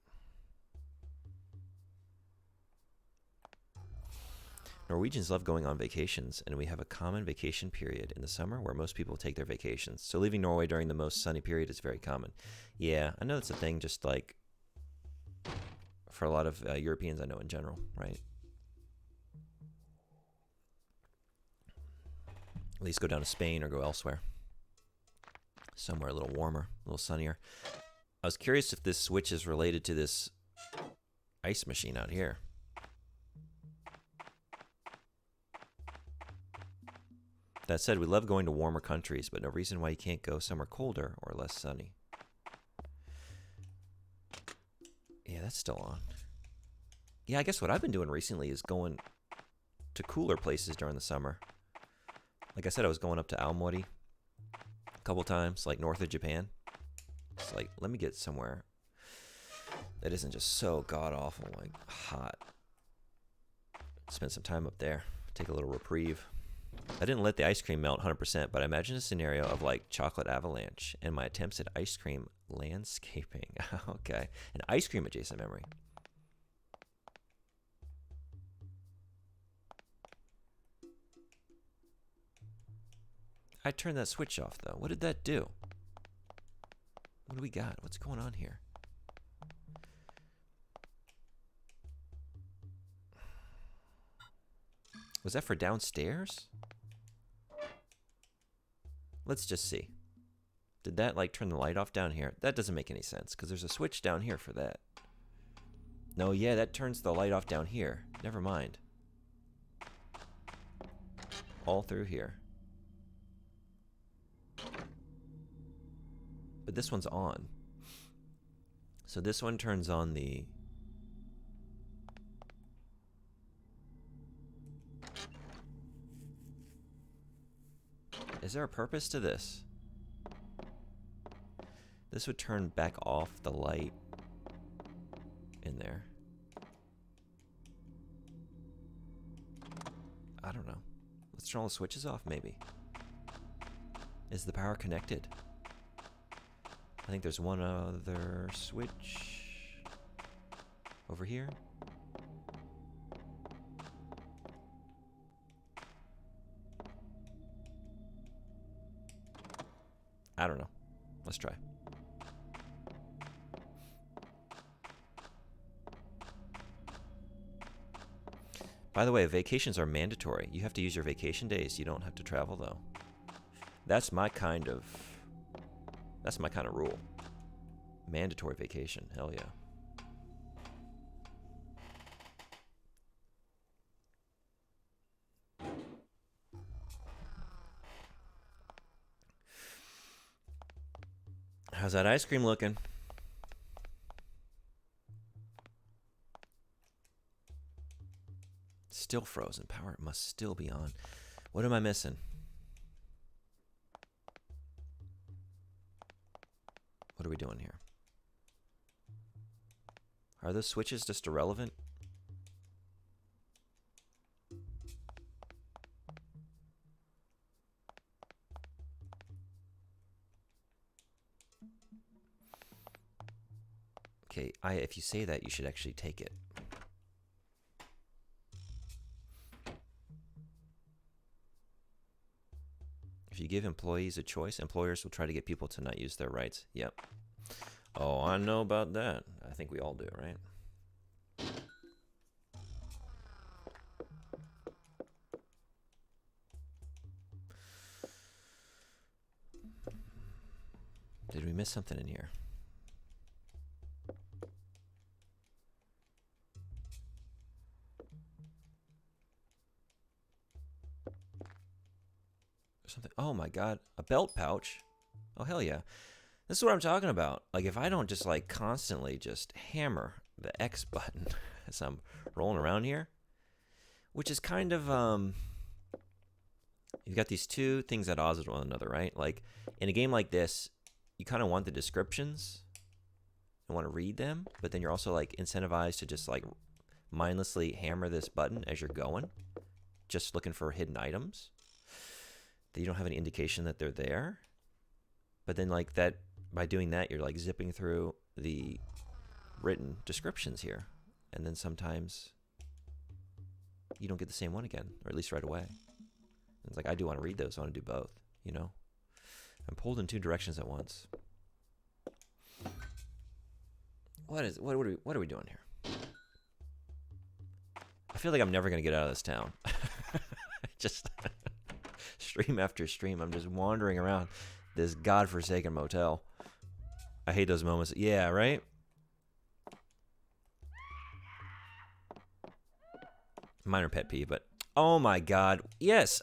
Norwegians love going on vacations, and we have a common vacation period in the summer where most people take their vacations. So leaving Norway during the most sunny period is very common. Yeah, I know that's a thing just like for a lot of Europeans I know in general, right? At least go down to Spain or go elsewhere. Somewhere a little warmer, a little sunnier. I was curious if this switch is related to this ice machine out here. That said, we love going to warmer countries, but no reason why you can't go somewhere colder or less sunny. Yeah, that's still on. Yeah, I guess what I've been doing recently is going to cooler places during the summer. Like I said, I was going up to Aomori a couple times, like north of Japan. It's like, let me get somewhere that isn't just so god-awful, like hot. Spend some time up there, take a little reprieve. I didn't let the ice cream melt 100%, but I imagine a scenario of like chocolate avalanche and my attempts at ice cream landscaping. Okay, an ice cream adjacent memory. I turned that switch off though. What did that do? What do we got? What's going on here? Was that for downstairs? Let's just see. Did that like turn the light off down here? That doesn't make any sense because there's a switch down here for that. No, yeah, that turns the light off down here. Never mind. All through here. But this one's on. So this one turns on the... Is there a purpose to this? This would turn back off the light in there. I don't know. Let's turn all the switches off, maybe. Is the power connected? I think there's one other switch over here. I don't know. Let's try. By the way, vacations are mandatory. You have to use your vacation days. You don't have to travel, though. That's my kind of rule. Mandatory vacation. Hell yeah. How's that ice cream looking? Still frozen. Power must still be on. What am I missing? What are we doing here? Are those switches just irrelevant? Okay, if you say that, you should actually take it. If you give employees a choice, employers will try to get people to not use their rights. Yep. Oh, I know about that. I think we all do, right? Did we miss something in here? Something. Oh my god, a belt pouch. Oh hell yeah. This is what I'm talking about. Like if I don't just like constantly just hammer the X button as I'm rolling around here, which is kind of you've got these two things at odds with one another, right? Like in a game like this, you kind of want the descriptions and want to read them, but then you're also like incentivized to just like mindlessly hammer this button as you're going, just looking for hidden items. You don't have any indication that they're there, but then like that, by doing that, you're like zipping through the written descriptions here, and then sometimes you don't get the same one again, or at least right away. And it's like I do want to read those, I want to do both, you know. I'm pulled in two directions at once. What are we doing here? I feel like I'm never gonna get out of this town. Just stream after stream, I'm just wandering around this godforsaken motel. I hate those moments. Yeah, right? Minor pet peeve, but oh my god. Yes,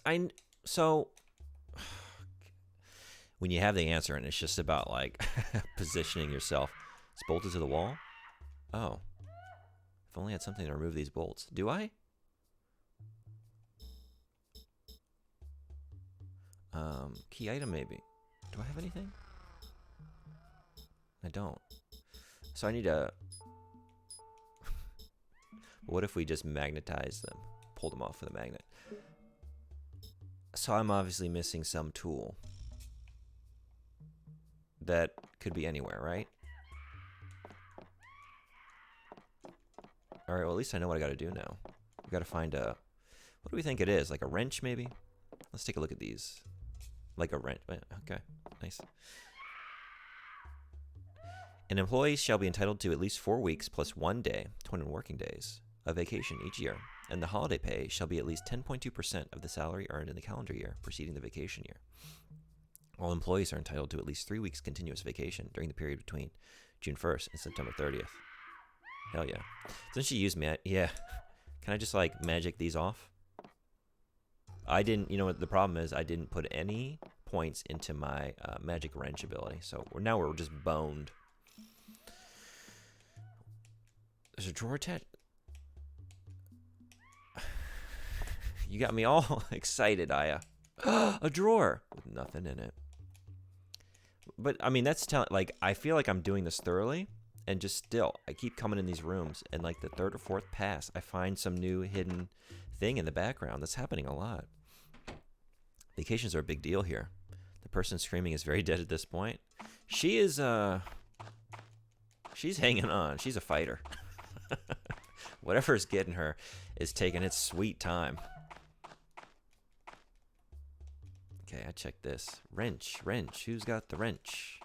so when you have the answer and it's just about like positioning yourself. It's bolted to the wall? Oh. If only I had something to remove these bolts. Do I? Key item maybe. Do I have anything? I don't. So I need to... What if we just magnetize them? Pull them off with a magnet. So I'm obviously missing some tool. That could be anywhere, right? Alright, well at least I know what I gotta do now. We gotta find a... What do we think it is? Like a wrench maybe? Let's take a look at these. Like a wrench. Okay, nice. An employee shall be entitled to at least 4 weeks plus 1 day, 20 working days, of vacation each year, and the holiday pay shall be at least 10.2% of the salary earned in the calendar year preceding the vacation year. All employees are entitled to at least 3 weeks continuous vacation during the period between June 1st and September 30th. Hell yeah. Since she used me, yeah. Can I just, like, magic these off? I didn't, you know what the problem is? I didn't put any points into my magic wrench ability. So now we're just boned. There's a drawer attached. You got me all excited, Aya. A drawer with nothing in it. But, I mean, that's telling, like, I feel like I'm doing this thoroughly. And just still, I keep coming in these rooms, and like the third or fourth pass, I find some new hidden thing in the background. That's happening a lot. Vacations are a big deal here. The person screaming is very dead at this point. She is, she's hanging on. She's a fighter. Whatever's getting her is taking its sweet time. Okay, I checked this. Wrench. Who's got the wrench?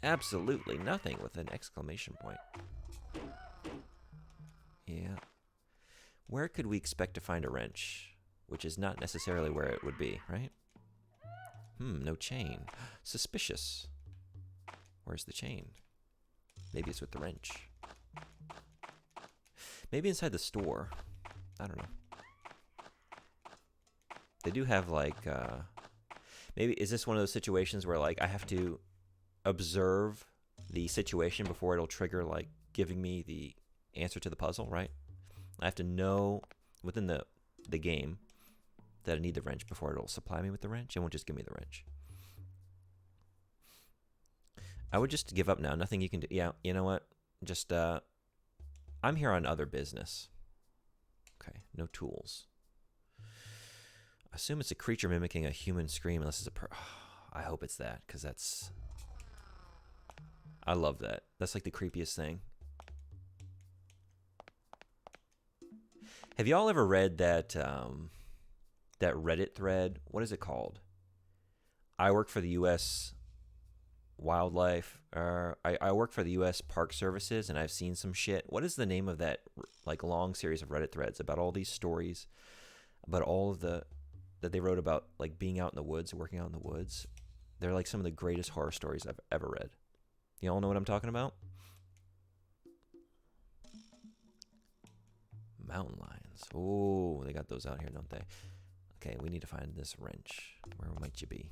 Absolutely nothing with an exclamation point. Yeah. Where could we expect to find a wrench? Which is not necessarily where it would be, right? No chain. Suspicious. Where's the chain? Maybe it's with the wrench. Maybe inside the store. I don't know. They do have, like, maybe, is this one of those situations where, like, I have to observe the situation before it'll trigger, like, giving me the answer to the puzzle, right? I have to know within the game that I need the wrench before it'll supply me with the wrench. It won't just give me the wrench. I would just give up now. Nothing you can do. Yeah, you know what? Just, I'm here on other business. Okay, no tools. Assume it's a creature mimicking a human scream unless it's a I hope it's that, because that's... I love that. That's like the creepiest thing. Have y'all ever read that that Reddit thread? What is it called? I work for the U.S. Wildlife. I work for the U.S. Park Services, and I've seen some shit. What is the name of that, like, long series of Reddit threads about all these stories, about all of the that they wrote about, like, being out in the woods, working out in the woods? They're like some of the greatest horror stories I've ever read. You all know what I'm talking about? Mountain lions. Oh, they got those out here, don't they? Okay, we need to find this wrench. Where might you be?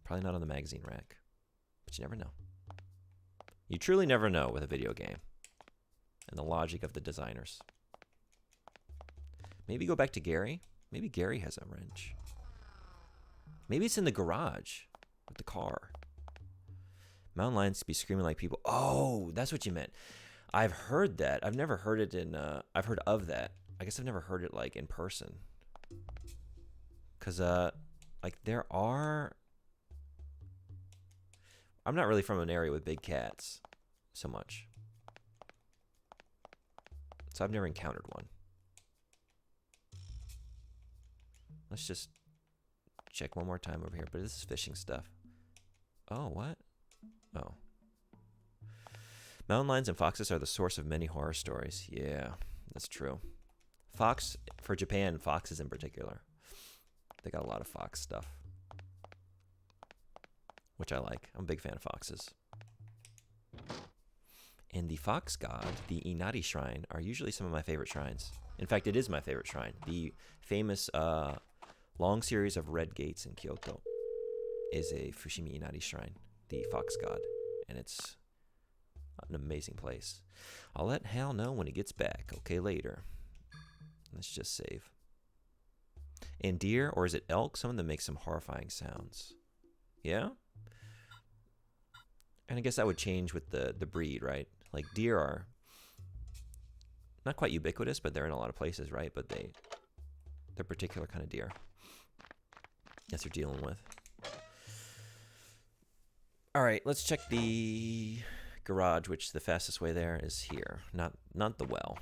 Probably not on the magazine rack. But you never know. You truly never know with a video game. And the logic of the designers. Maybe go back to Gary. Maybe Gary has a wrench. Maybe it's in the garage with the car. Mountain lions be screaming like people. Oh, that's what you meant. I've heard that. I've never heard it in, I've heard of that. I guess I've never heard it, like, in person. Because, like, there are... I'm not really from an area with big cats so much. So I've never encountered one. Let's just check one more time over here. But this is fishing stuff. Oh, what? Oh. Mountain lions and foxes are the source of many horror stories. Yeah, that's true. Fox, for Japan, foxes in particular. They got a lot of fox stuff. Which I like. I'm a big fan of foxes. And the fox god, the Inari Shrine, are usually some of my favorite shrines. In fact, it is my favorite shrine. The famous long series of red gates in Kyoto is a Fushimi Inari Shrine, the fox god. And it's an amazing place. I'll let Hal know when he gets back. Okay, later. Let's just save. And deer, or is it elk? Some of them make some horrifying sounds. Yeah? And I guess that would change with the breed, right? Like, deer are not quite ubiquitous, but they're in a lot of places, right? But they're particular kind of deer that they're dealing with. All right, let's check the garage, which the fastest way there is here, not the well.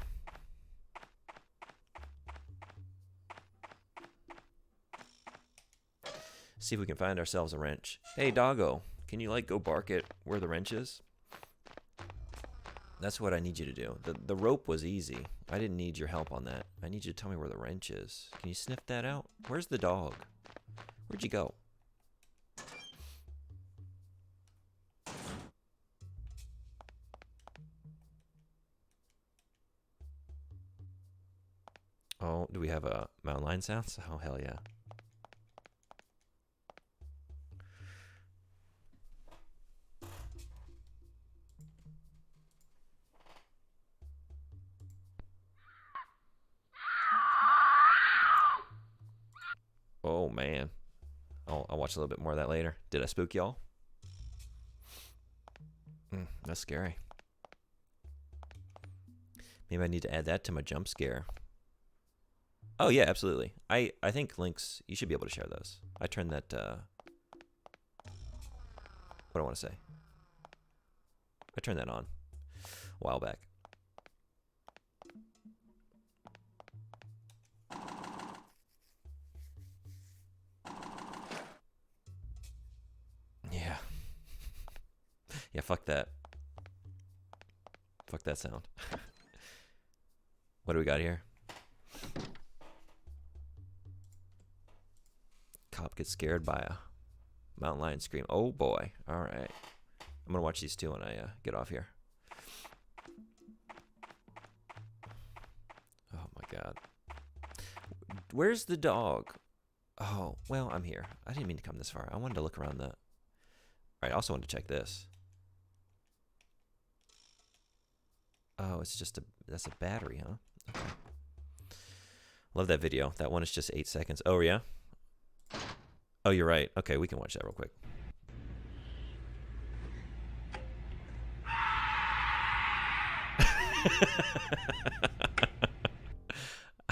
See if we can find ourselves a wrench. Hey, doggo, can you, like, go bark at where the wrench is? That's what I need you to do. The rope was easy. I didn't need your help on that. I need you to tell me where the wrench is. Can you sniff that out? Where's the dog? Where'd you go? Oh, do we have a mountain lion sounds? Oh, hell yeah. Oh, man. I'll watch a little bit more of that later. Did I spook y'all? That's scary. Maybe I need to add that to my jump scare. Oh, yeah, absolutely. I think links, you should be able to share those. I turned that, what do I want to say? I turned that on a while back. Yeah. Yeah, fuck that. Fuck that sound. What do we got here? Cop gets scared by a mountain lion scream. Oh boy. All right. I'm going to watch these two when I get off here. Oh my God. Where's the dog? Oh, well, I'm here. I didn't mean to come this far. I wanted to look around the... All right, I also wanted to check this. Oh, it's just that's a battery, huh? Okay. Love that video. That one is just 8 seconds. Oh, yeah? Oh, you're right. Okay, we can watch that real quick.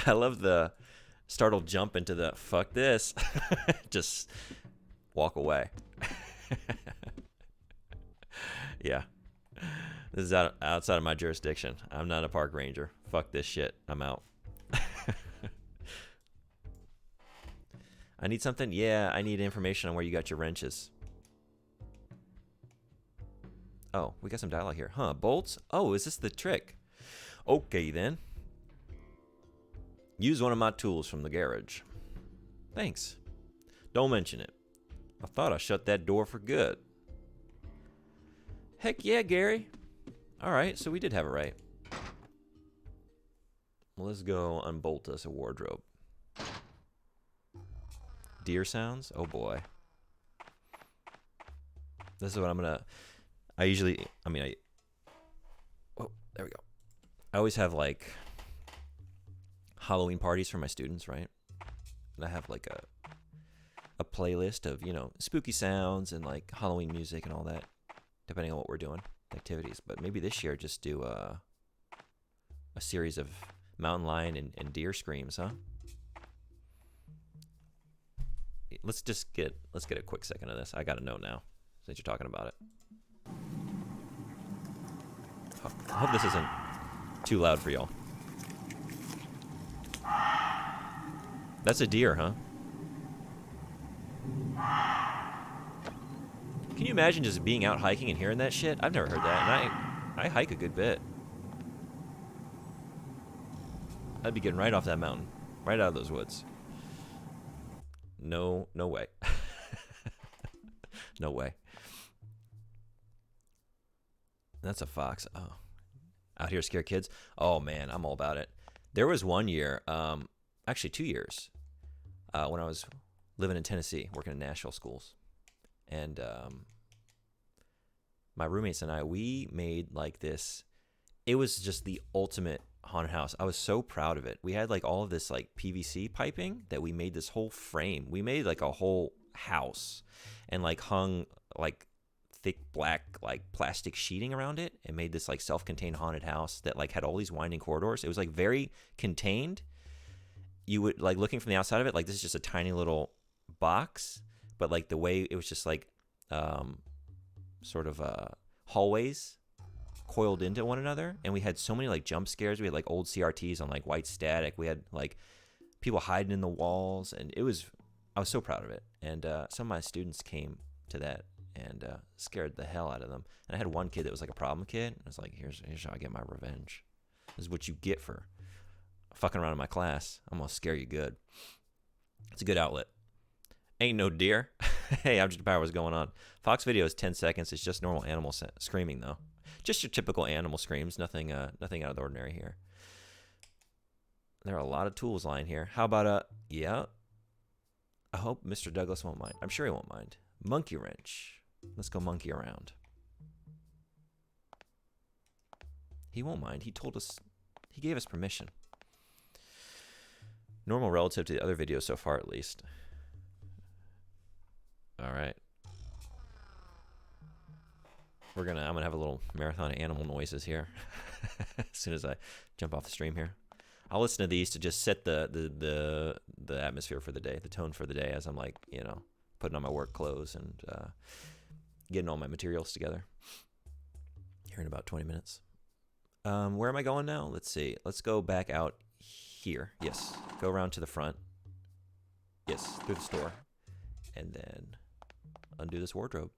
I love the startled jump into the fuck this. Just walk away. Yeah. This is outside of my jurisdiction. I'm not a park ranger. Fuck this shit. I'm out. I need something? Yeah, I need information on where you got your wrenches. Oh, we got some dialogue here. Huh, bolts? Oh, is this the trick? Okay, then. Use one of my tools from the garage. Thanks. Don't mention it. I thought I shut that door for good. Heck yeah, Gary. All right, so we did have it right. Well, let's go unbolt us a wardrobe. Deer sounds? Oh boy. This is what I'm gonna... oh, there we go. I always have like Halloween parties for my students, right? And I have like a playlist of, you know, spooky sounds and like Halloween music and all that, depending on what we're doing, activities. But maybe this year just do a series of mountain lion and deer screams, huh? Let's get a quick second of this. I gotta know now, since you're talking about it. I hope this isn't too loud for y'all. That's a deer, huh? Can you imagine just being out hiking and hearing that shit? I've never heard that, and I hike a good bit. I'd be getting right off that mountain, right out of those woods. No way. No way. That's a fox. Oh, out here scare kids. Oh man, I'm all about it. There was one year, actually 2 years, when I was living in Tennessee, working in Nashville schools, and my roommates and I, we made like this. It was just the ultimate haunted house. I was so proud of it. We had like all of this like PVC piping that we made this whole frame. We made like a whole house and like hung like thick black like plastic sheeting around it and made this like self-contained haunted house that like had all these winding corridors. It was like very contained. You would like looking from the outside of it, like this is just a tiny little box, but like the way it was just like sort of hallways coiled into one another, and we had so many like jump scares. We had like old CRTs on like white static. We had like people hiding in the walls, and I was so proud of it. And some of my students came to that and scared the hell out of them. And I had one kid that was like a problem kid. I was like, here's how I get my revenge. This is what you get for fucking around in my class. I'm gonna scare you good. It's a good outlet. Ain't no deer. Hey, Object of Power, what's going on? Fox video is 10 seconds. It's just normal animal screaming, though. Just your typical animal screams. Nothing out of the ordinary here. There are a lot of tools lying here. How about yeah. I hope Mr. Douglas won't mind. I'm sure he won't mind. Monkey wrench. Let's go monkey around. He won't mind. He told us. He gave us permission. Normal relative to the other videos so far, at least. All right. I'm gonna have a little marathon of animal noises here as soon as I jump off the stream here. I'll listen to these to just set the atmosphere for the day, the tone for the day, as I'm like, putting on my work clothes and getting all my materials together. Here in about 20 minutes. Where am I going now? Let's see. Let's go back out here. Yes. Go around to the front. Yes, through the store. And then undo this wardrobe.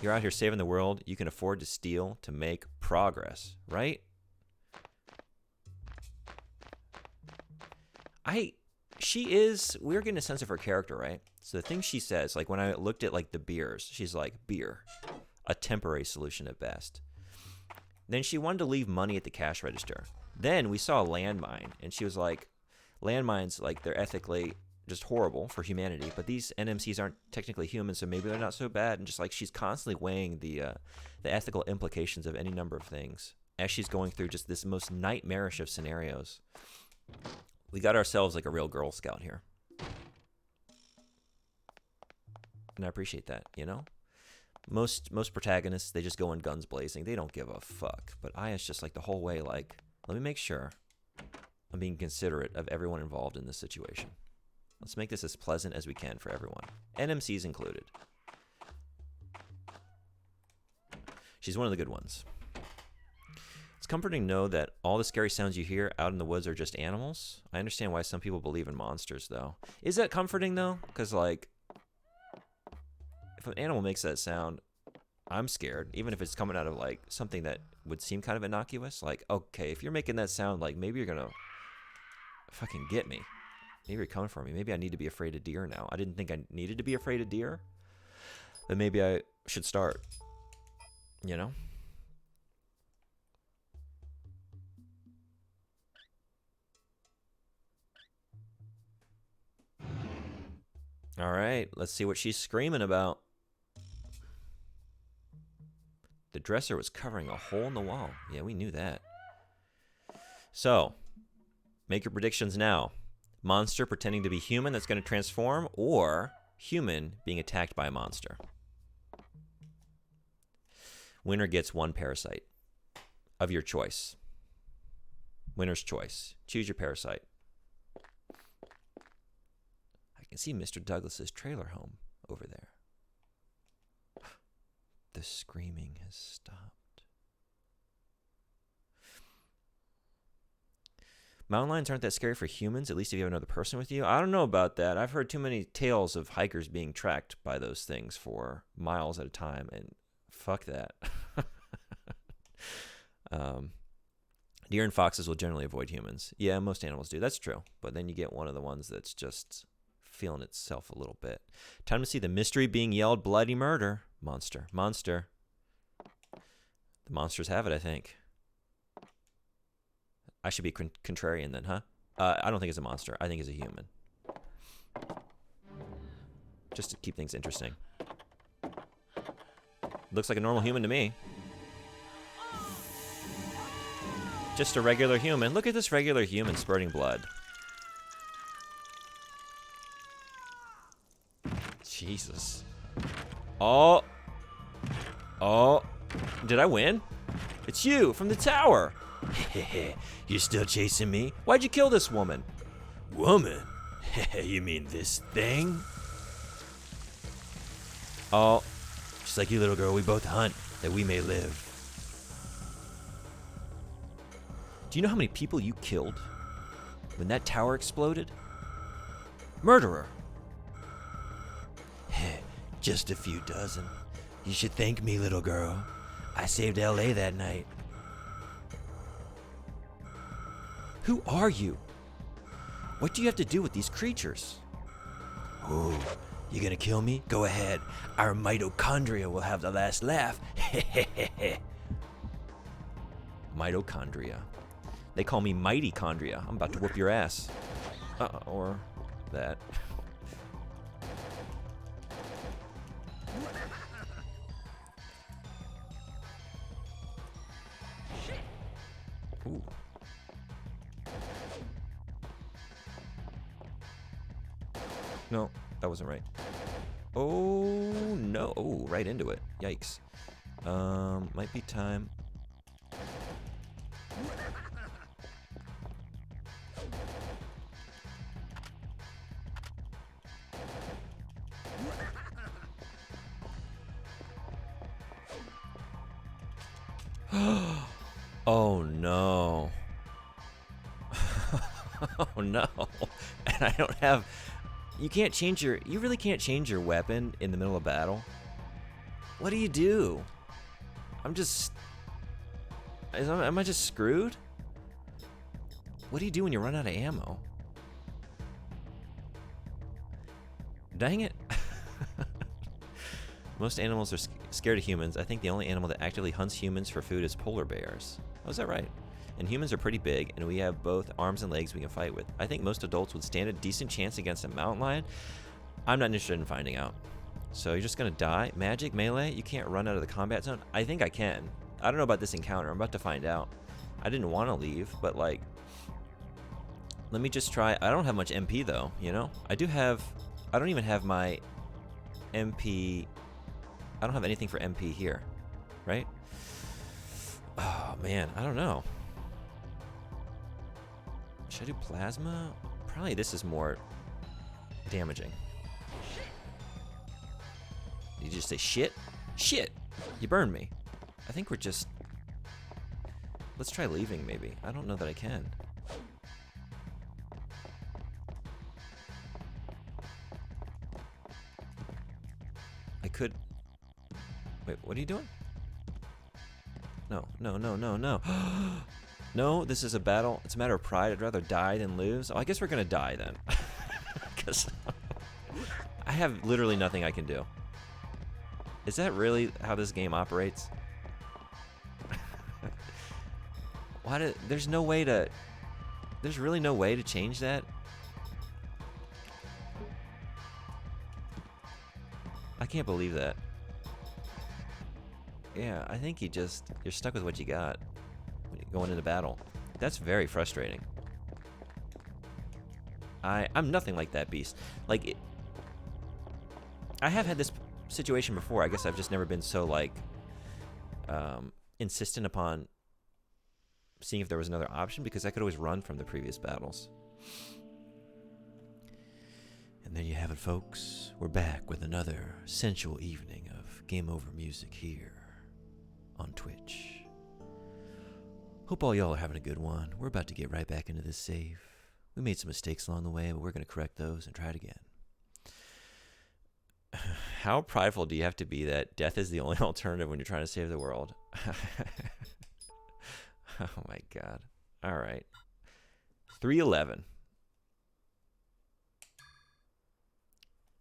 You're out here saving the world. You can afford to steal to make progress, right? We're getting a sense of her character, right? So the things she says, like when I looked at like the beers, she's like, beer, a temporary solution at best. Then she wanted to leave money at the cash register. Then we saw a landmine, and she was like, landmines, like, they're ethically just horrible for humanity, but these NMCs aren't technically human, so maybe they're not so bad. And just like she's constantly weighing the ethical implications of any number of things as she's going through just this most nightmarish of scenarios. We got ourselves like a real Girl Scout here. And I appreciate that, Most protagonists, they just go in guns blazing. They don't give a fuck. But Aya's just like the whole way like, let me make sure I'm being considerate of everyone involved in this situation. Let's make this as pleasant as we can for everyone. NMCs included. She's one of the good ones. It's comforting to know that all the scary sounds you hear out in the woods are just animals. I understand why some people believe in monsters, though. Is that comforting, though? Because, like, if an animal makes that sound, I'm scared. Even if it's coming out of, like, something that would seem kind of innocuous. Like, okay, if you're making that sound, like, maybe you're going to fucking get me. Maybe you're coming for me. Maybe I need to be afraid of deer now. I didn't think I needed to be afraid of deer. But maybe I should start. All right, let's see what she's screaming about. The dresser was covering a hole in the wall. Yeah, we knew that. So, make your predictions now. Monster pretending to be human that's going to transform, or human being attacked by a monster. Winner gets one parasite of your choice. Winner's choice. Choose your parasite. I can see Mr. Douglas's trailer home over there. The screaming has stopped. Mountain lions aren't that scary for humans, at least if you have another person with you. I don't know about that. I've heard too many tales of hikers being tracked by those things for miles at a time, and fuck that. Deer and foxes will generally avoid humans. Yeah, most animals do. That's true. But then you get one of the ones that's just feeling itself a little bit. Time to see the mystery being yelled bloody murder. Monster. Monster. The monsters have it, I think. I should be contrarian then, huh? I don't think it's a monster. I think it's a human. Just to keep things interesting. Looks like a normal human to me. Just a regular human. Look at this regular human spurting blood. Jesus. Oh. Oh. Did I win? It's you from the tower. You still chasing me? Why'd you kill this woman? Woman? You mean this thing? Oh. Just like you, little girl, we both hunt that we may live. Do you know how many people you killed when that tower exploded? Murderer! Just a few dozen. You should thank me, little girl. I saved LA that night. Who are you? What do you have to do with these creatures? Oh, you gonna kill me? Go ahead. Our mitochondria will have the last laugh. Mitochondria. They call me Mightychondria. I'm about to whoop your ass. Or that. Ooh. No, that wasn't right. Oh, no. Oh, right into it. Yikes. Might be time. Oh, no. Oh, no. And I don't have... You can't change your... You really can't change your weapon in the middle of battle? What do you do? I'm just... Am I just screwed? What do you do when you run out of ammo? Dang it. Most animals are scared of humans. I think the only animal that actively hunts humans for food is polar bears. Oh, is that right? And humans are pretty big, and we have both arms and legs we can fight with. I think most adults would stand a decent chance against a mountain lion. I'm not interested in finding out. So you're just gonna die? Magic? Melee? You can't run out of the combat zone? I think I can. I don't know about this encounter. I'm about to find out. I didn't want to leave, but like... Let me just try. I don't have much MP, though, you know? I do have... I don't even have my MP... I don't have anything for MP here, right? Oh, man. I don't know. Should I do plasma? Probably this is more damaging. Did you just say shit? Shit! You burned me. I think we're just... Let's try leaving, maybe. I don't know that I can. I could... Wait, what are you doing? No, no, no, no, no. No, this is a battle. It's a matter of pride. I'd rather die than lose. Oh, I guess we're gonna die then. Because I have literally nothing I can do. Is that really how this game operates? There's no way to... There's really no way to change that? I can't believe that. Yeah, I think you're stuck with what you got when you're going into battle. That's very frustrating. I'm nothing like that beast. Like, I have had this situation before. I guess I've just never been so, like, insistent upon seeing if there was another option, because I could always run from the previous battles. And there you have it, folks. We're back with another sensual evening of Game Over music here on Twitch. Hope all y'all are having a good one. We're about to get right back into this save. We made some mistakes along the way, but we're going to correct those and try it again. How prideful do you have to be that death is the only alternative when you're trying to save the world? Oh my god. All right. 311.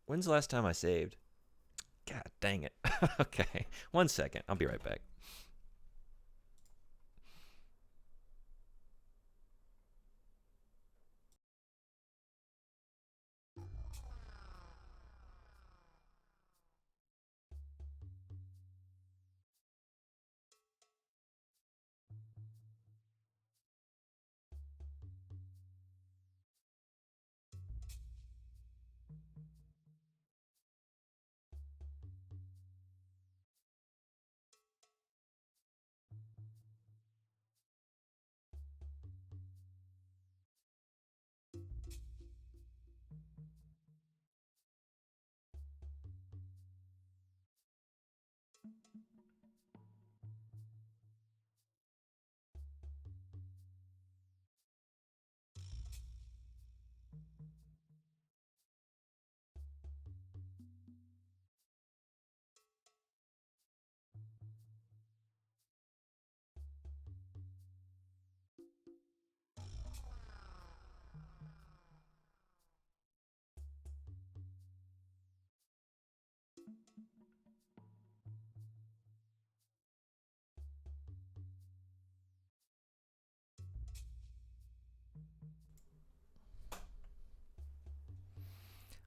When's the last time I saved? God dang it. Okay. 1 second. I'll be right back.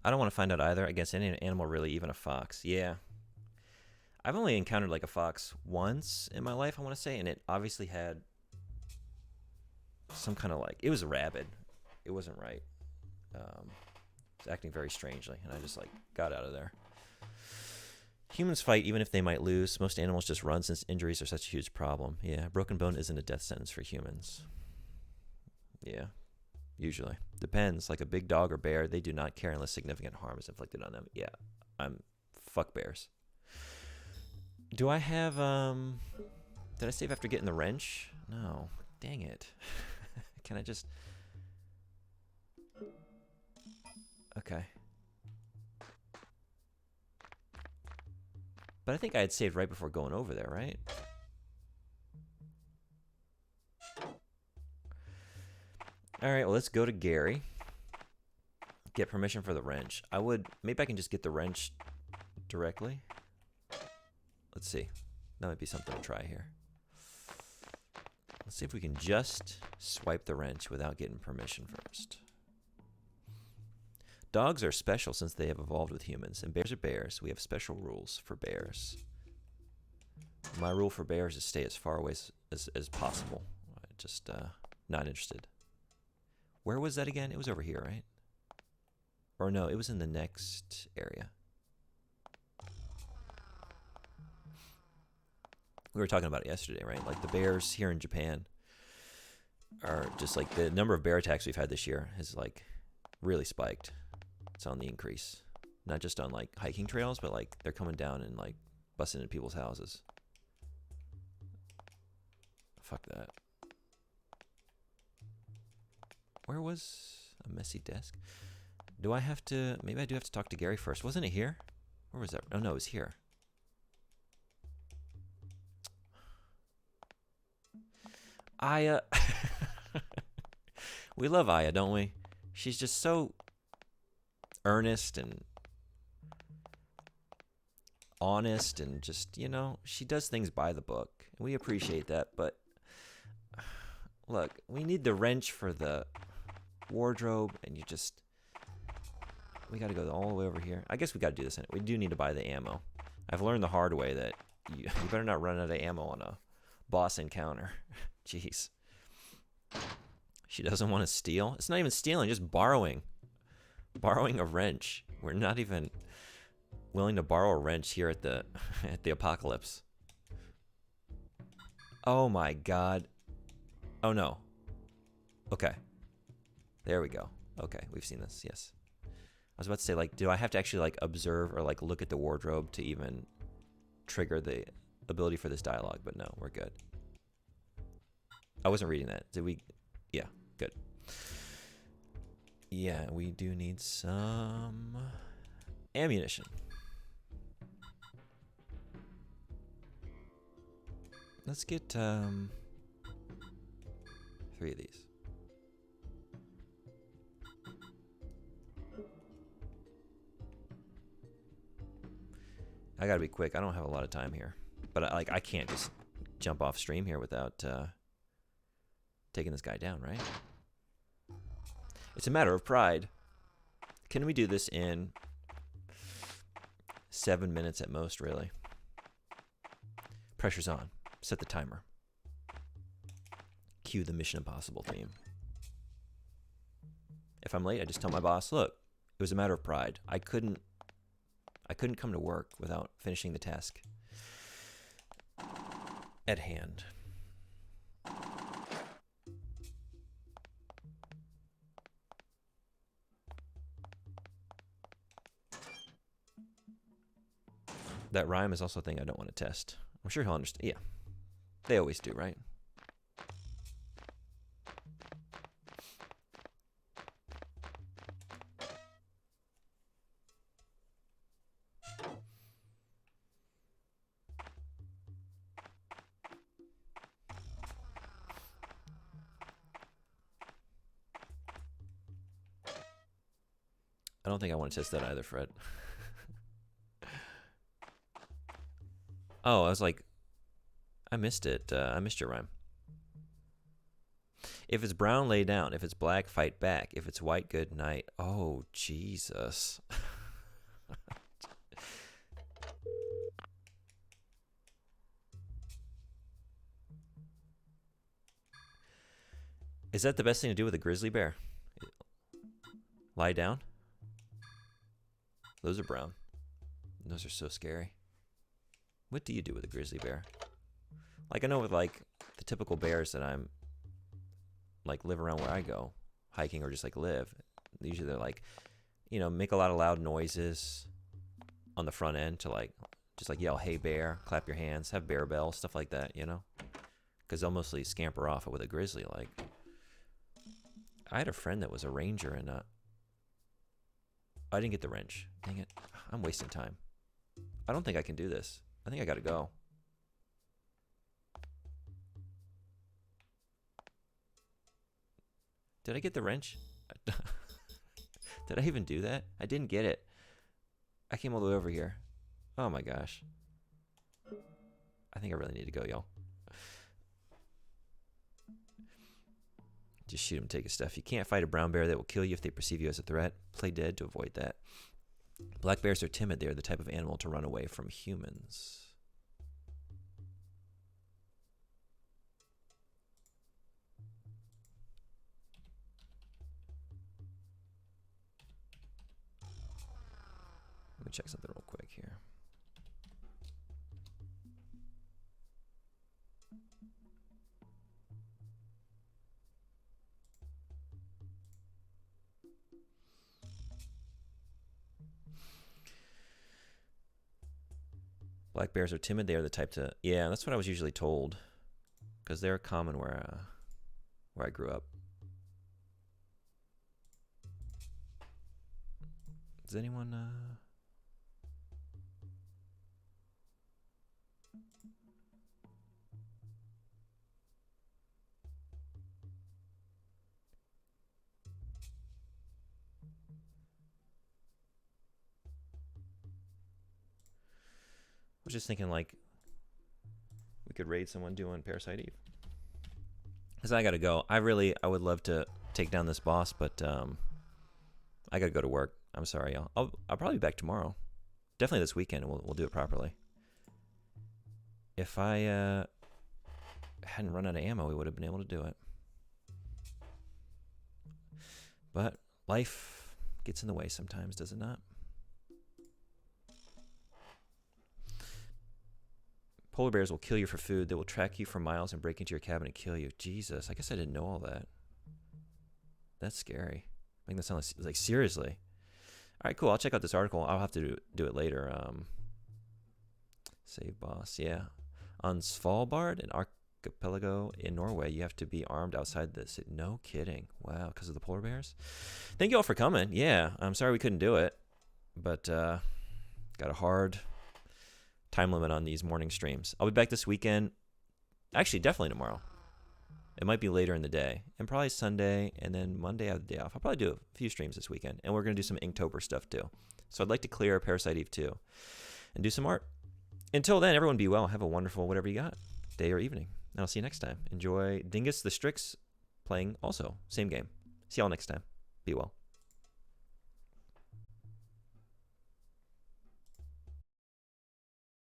I don't want to find out either against any animal, really, even a fox. Yeah. I've only encountered like a fox once in my life, I want to say, and it obviously had some kind of like, it was rabid. It wasn't right. It's acting very strangely, and I just like got out of there. Humans fight even if they might lose. Most animals just run since injuries are such a huge problem. Yeah, broken bone isn't a death sentence for humans. Yeah, usually. Depends. Like a big dog or bear, they do not care unless significant harm is inflicted on them. Yeah, fuck bears. Do I have, did I save after getting the wrench? No. Dang it. Can I just... Okay. But I think I had saved right before going over there, right? Alright, well, let's go to Gary. Get permission for the wrench. Maybe I can just get the wrench directly. Let's see. That might be something to try here. Let's see if we can just swipe the wrench without getting permission first. Dogs are special since they have evolved with humans, and bears are bears. We have special rules for bears. My rule for bears is stay as far away as possible. Just not interested. Where was that again? It was over here, right? Or no, it was in the next area. We were talking about it yesterday, right? Like the bears here in Japan are just like the number of bear attacks we've had this year has like really spiked. It's on the increase. Not just on like hiking trails, but like they're coming down and like busting into people's houses. Fuck that. Where was a messy desk? Do I have to... Maybe I do have to talk to Gary first. Wasn't it here? Where was that? Oh, no, it was here. Aya. We love Aya, don't we? She's just so earnest and honest and just, you know, she does things by the book. We appreciate that, but look, we need the wrench for the wardrobe, and we got to go all the way over here. I guess we got to do this. We do need to buy the ammo. I've learned the hard way that you better not run out of ammo on a boss encounter. Jeez. She doesn't want to steal. It's not even stealing, just borrowing. Borrowing a wrench. We're not even willing to borrow a wrench here at the apocalypse. Oh my god. Oh no. Okay. There we go. Okay, we've seen this, yes. I was about to say, like, do I have to actually, like, observe or, like, look at the wardrobe to even trigger the ability for this dialogue? But no, we're good. I wasn't reading that. Did we? Yeah, good. Yeah, we do need some ammunition. Let's get 3 of these. I gotta be quick. I don't have a lot of time here, but I can't just jump off stream here without taking this guy down, right? It's a matter of pride. Can we do this in 7 minutes at most, really? Pressure's on. Set the timer. Cue the Mission Impossible theme. If I'm late, I just tell my boss, look, it was a matter of pride. I couldn't come to work without finishing the task at hand. That rhyme is also a thing I don't want to test. I'm sure he'll understand. Yeah, they always do, right? I don't think I want to test that either, Fred. Oh, I was like, I missed it. I missed your rhyme. If it's brown, lay down. If it's black, fight back. If it's white, good night. Oh, Jesus. Is that the best thing to do with a grizzly bear? Lie down? Those are brown. Those are so scary. What do you do with a grizzly bear? Like, I know with, like, the typical bears that I'm, like, live around where I go, hiking or just, like, live. Usually they're, like, you know, make a lot of loud noises on the front end to, like, just, like, yell, hey, bear, clap your hands, have bear bells, stuff like that, you know? Because they'll mostly scamper off with a grizzly, like. I had a friend that was a ranger, and I didn't get the wrench. Dang it. I'm wasting time. I don't think I can do this. I think I gotta go. Did I get the wrench? Did I even do that? I didn't get it. I came all the way over here. Oh my gosh. I think I really need to go, y'all. Just shoot him, take his stuff. You can't fight a brown bear that will kill you if they perceive you as a threat. Play dead to avoid that. Black bears are timid. They are the type of animal to run away from humans. Let me check something real quick here. Black bears are timid. They are the type to... Yeah, that's what I was usually told. Because they're common where I grew up. Does anyone... I was just thinking, like, we could raid someone doing Parasite Eve. Because I gotta go. I would love to take down this boss, but I gotta go to work. I'm sorry, y'all. I'll probably be back tomorrow. Definitely this weekend, and we'll do it properly. If I hadn't run out of ammo, we would have been able to do it. But life gets in the way sometimes, does it not? Polar bears will kill you for food. They will track you for miles and break into your cabin and kill you. Jesus, I guess I didn't know all that. That's scary. Making that sound like seriously. All right, cool. I'll check out this article. I'll have to do it later. Save boss. Yeah. On Svalbard, an archipelago in Norway, you have to be armed outside the city. No kidding. Wow, because of the polar bears? Thank you all for coming. Yeah, I'm sorry we couldn't do it. But got a hard time limit on these morning streams. I'll be back this weekend. Actually, definitely tomorrow. It might be later in the day. And probably Sunday, and then Monday I have the day off. I'll probably do a few streams this weekend. And we're going to do some Inktober stuff too. So I'd like to clear Parasite Eve 2 and do some art. Until then, everyone be well. Have a wonderful whatever you got, day or evening. And I'll see you next time. Enjoy Dingus the Strix playing also. Same game. See y'all next time. Be well.